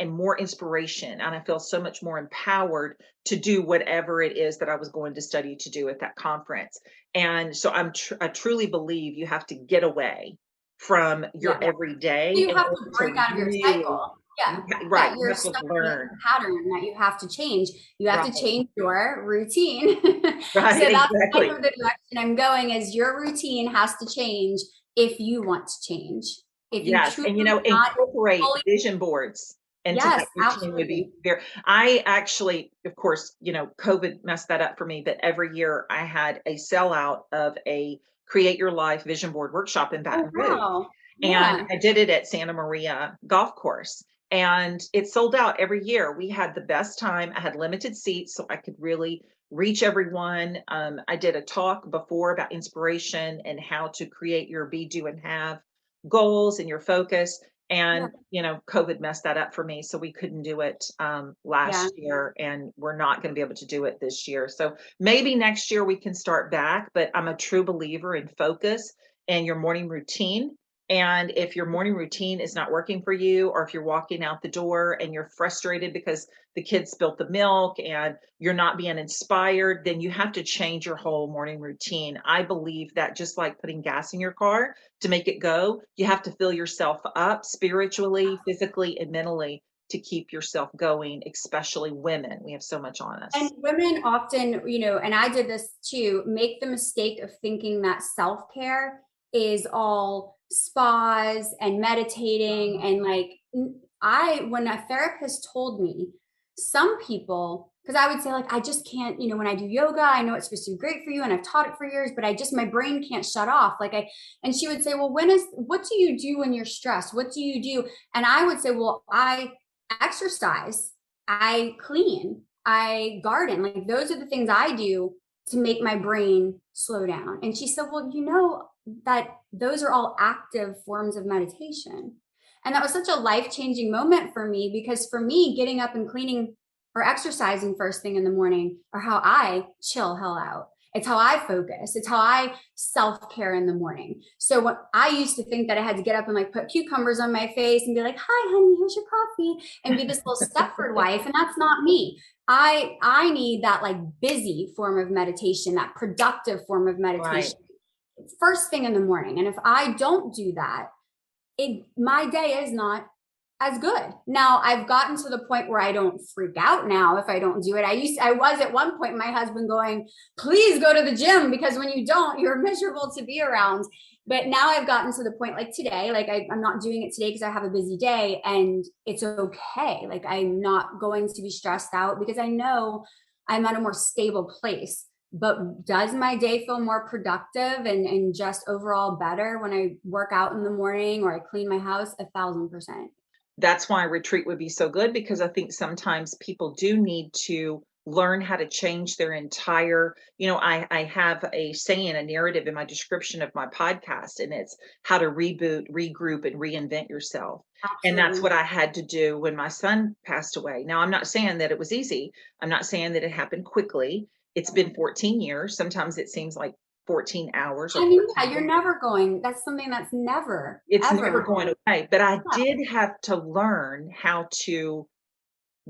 more inspiration. And I feel so much more empowered to do whatever it is that I was going to study to do at that conference. And so I truly believe you have to get away from your Yeah. everyday You in have order to break to out of your really, cycle. Yeah. right, Yeah. you You're have to stuck in learn. a pattern that you have to change. You have to Right, change your routine. right, So that's kind exactly. of the direction I'm going, is your routine has to change if you want to change. If you Yes, truly and not incorporate fully, vision boards into yes, that routine would be absolutely. very. I actually, of course, COVID messed that up for me, but every year I had a sellout of a Create Your Life vision board workshop in Oh, Baton Rouge. wow. And Yeah. I did it at Santa Maria Golf Course. And it sold out every year. We had the best time. I had limited seats, so I could really reach everyone. I did a talk before about inspiration and how to create your be, do, and have goals and your focus. Yeah. And, COVID messed that up for me. So we couldn't do it Yeah. last year, and we're not going to be able to do it this year. So maybe next year we can start back. But I'm a true believer in focus and your morning routine. And if your morning routine is not working for you, or if you're walking out the door and you're frustrated because the kids spilt the milk and you're not being inspired, then you have to change your whole morning routine. I believe that just like putting gas in your car to make it go, you have to fill yourself up spiritually, physically, and mentally to keep yourself going, especially women. We have so much on And us. women often, and I did this too, make the mistake of thinking that self-care is all spas and meditating. And like, when a therapist told me, some people, because I would say, like, I just can't, when I do yoga, I know it's supposed to be great for you and I've taught it for years, but my brain can't shut off. And she would say, well, what do you do when you're stressed? What do you do? And I would say, well, I exercise, I clean, I garden. Like, those are the things I do to make my brain slow down. And she said, well, that those are all active forms of meditation. And that was such a life-changing moment for me, because for me, getting up and cleaning or exercising first thing in the morning are how I chill hell out. It's how I focus. It's how I self-care in the morning. So what I used to think that I had to get up and like put cucumbers on my face and be like, hi, honey, here's your coffee, and be this little Stepford wife. And that's not me. I need that like busy form of meditation, that productive form of Right. meditation first thing in the morning. And if I don't do that, my day is not as good. Now I've gotten to the point where I don't freak out now if I don't do it. I was at one point, my husband going, please go to the gym, because when you don't, you're miserable to be around. But now I've gotten to the point, like today, like I'm not doing it today because I have a busy day, and it's okay. Like, I'm not going to be stressed out because I know I'm at a more stable place. But does my day feel more productive and just overall better when I work out in the morning or I clean my house? 1,000%. That's why retreat would be so good, because I think sometimes people do need to learn how to change their entire, I have a saying, a narrative in my description of my podcast, and it's how to reboot, regroup, and reinvent yourself. And that's Absolutely. what I had to do when my son passed away. Now, I'm not saying that it was easy. I'm not saying that it happened quickly. It's been 14 years. Sometimes it seems like 14 hours or I mean, yeah, 14 you're days. never going, that's something that's never, It's never ever. going away. But I Yeah. did have to learn how to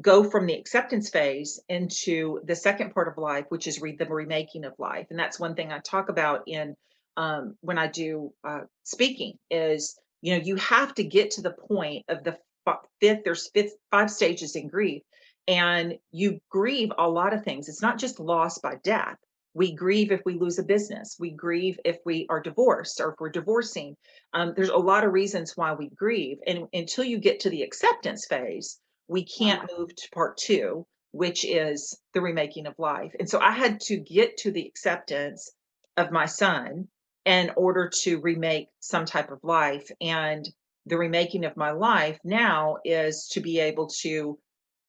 go from the acceptance phase into the second part of life, which is the remaking of life. And that's one thing I talk about in when I do speaking is, you have to get to the point of the five stages in grief, and you grieve a lot of things. It's not just loss by death. We grieve if we lose a business. We grieve if we are divorced or if we're divorcing. There's a lot of reasons why we grieve. And until you get to the acceptance phase, we can't move to part two, which is the remaking of life. And so I had to get to the acceptance of my son in order to remake some type of life. And the remaking of my life now is to be able to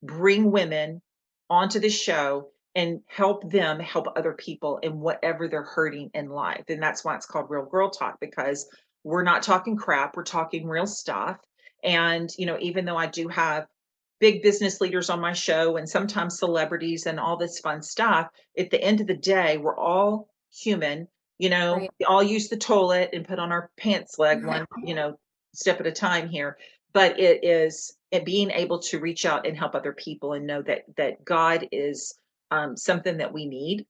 bring women onto the show and help them help other people in whatever they're hurting in life. And that's why it's called Real Girl Talk, because we're not talking crap, we're talking real stuff. And, even though I do have big business leaders on my show and sometimes celebrities and all this fun stuff, at the end of the day, we're all human. Right. We all use the toilet and put on our pants leg one, step at a time here. But it being able to reach out and help other people and know that God is something that we need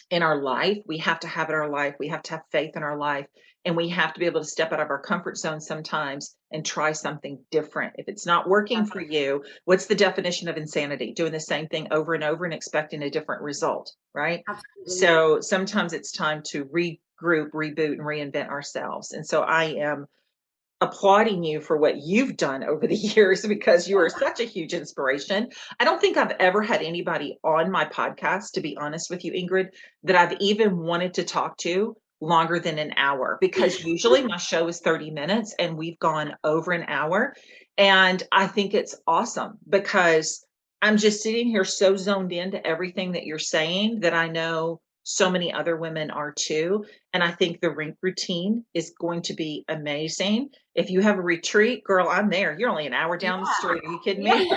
in our life. We have to have in our life. We have to have faith in our life. And we have to be able to step out of our comfort zone sometimes and try something different. If it's not working for you, what's the definition of insanity? Doing the same thing over and over and expecting a different result, right? Absolutely. So sometimes it's time to regroup, reboot, and reinvent ourselves. And so I am applauding you for what you've done over the years, because you are such a huge inspiration. I don't think I've ever had anybody on my podcast, to be honest with you, Ingrid, that I've even wanted to talk to longer than an hour, because usually my show is 30 minutes and we've gone over an hour. And I think it's awesome because I'm just sitting here so zoned into everything that you're saying that I know so many other women are too. And I think the Rinck routine is going to be amazing. If you have a retreat, girl, I'm there. You're only an hour down the street. Are you kidding me?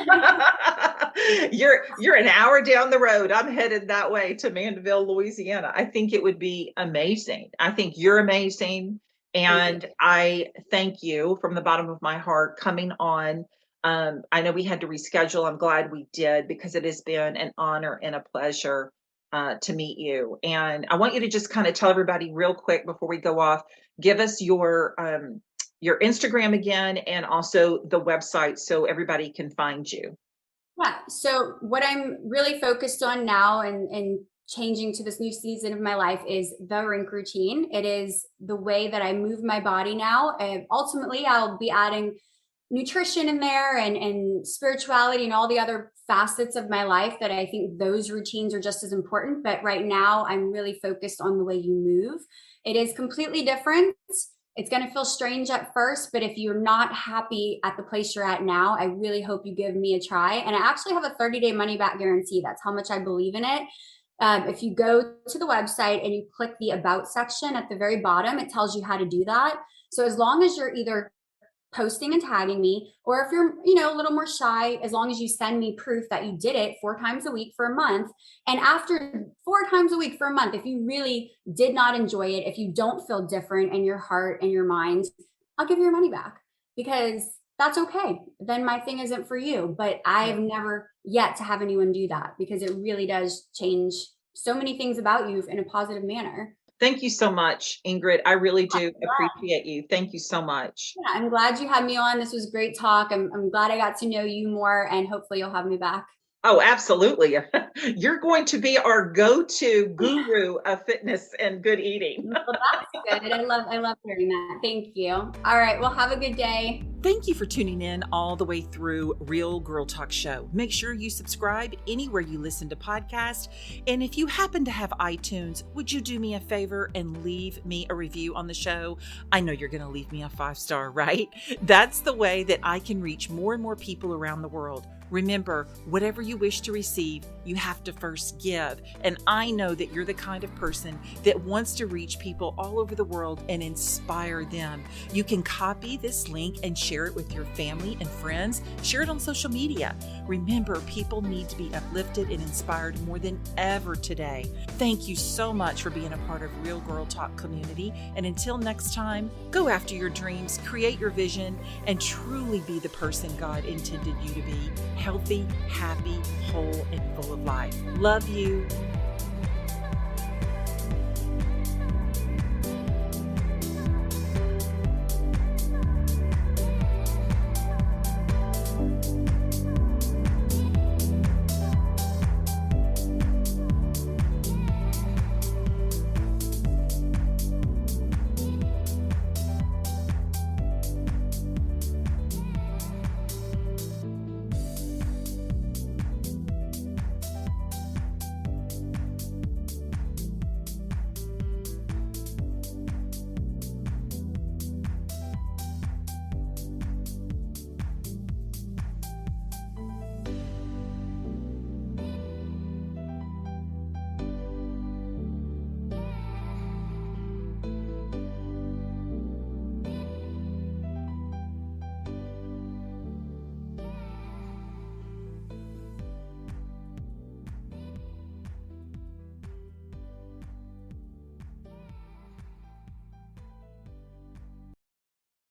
You're an hour down the road. I'm headed that way to Mandeville, Louisiana. I think it would be amazing. I think you're amazing. And I thank you from the bottom of my heart coming on. I know we had to reschedule. I'm glad we did, because it has been an honor and a pleasure to meet you. And I want you to just kind of tell everybody real quick before we go off, give us your Instagram again, and also the website so everybody can find you. Yeah. So what I'm really focused on now and changing to this new season of my life is the Rinck routine. It is the way that I move my body now. And ultimately, I'll be adding nutrition in there and spirituality and all the other facets of my life that I think those routines are just as important. But right now I'm really focused on the way you move. It is completely different. It's going to feel strange at first, but if you're not happy at the place you're at now, I really hope you give me a try. And I actually have a 30-day money back guarantee. That's how much I believe in it. If you go to the website and you click the About section at the very bottom, it tells you how to do that. So as long as you're either posting and tagging me, or if you're, a little more shy, as long as you send me proof that you did it 4 times a week for a month. And after 4 times a week for a month, if you really did not enjoy it, if you don't feel different in your heart and your mind, I'll give you your money back, because that's okay. Then my thing isn't for you. But I've never yet to have anyone do that, because it really does change so many things about you in a positive manner. Thank you so much, Ingrid. I really do appreciate you. Thank you so much. Yeah, I'm glad you had me on. This was great talk. I'm glad I got to know you more, and hopefully you'll have me back. Oh, absolutely. You're going to be our go-to guru of fitness and good eating. Well, that's good. I love hearing that. Thank you. All right. Well, have a good day. Thank you for tuning in all the way through Real Girl Talk Show. Make sure you subscribe anywhere you listen to podcasts. And if you happen to have iTunes, would you do me a favor and leave me a review on the show? I know you're going to leave me a 5-star, right? That's the way that I can reach more and more people around the world. Remember, whatever you wish to receive, you have to first give. And I know that you're the kind of person that wants to reach people all over the world and inspire them. You can copy this link and share it with your family and friends. Share it on social media. Remember, people need to be uplifted and inspired more than ever today. Thank you so much for being a part of Real Girl Talk community. And until next time, go after your dreams, create your vision, and truly be the person God intended you to be. Healthy, happy, whole, and full of life. Love you.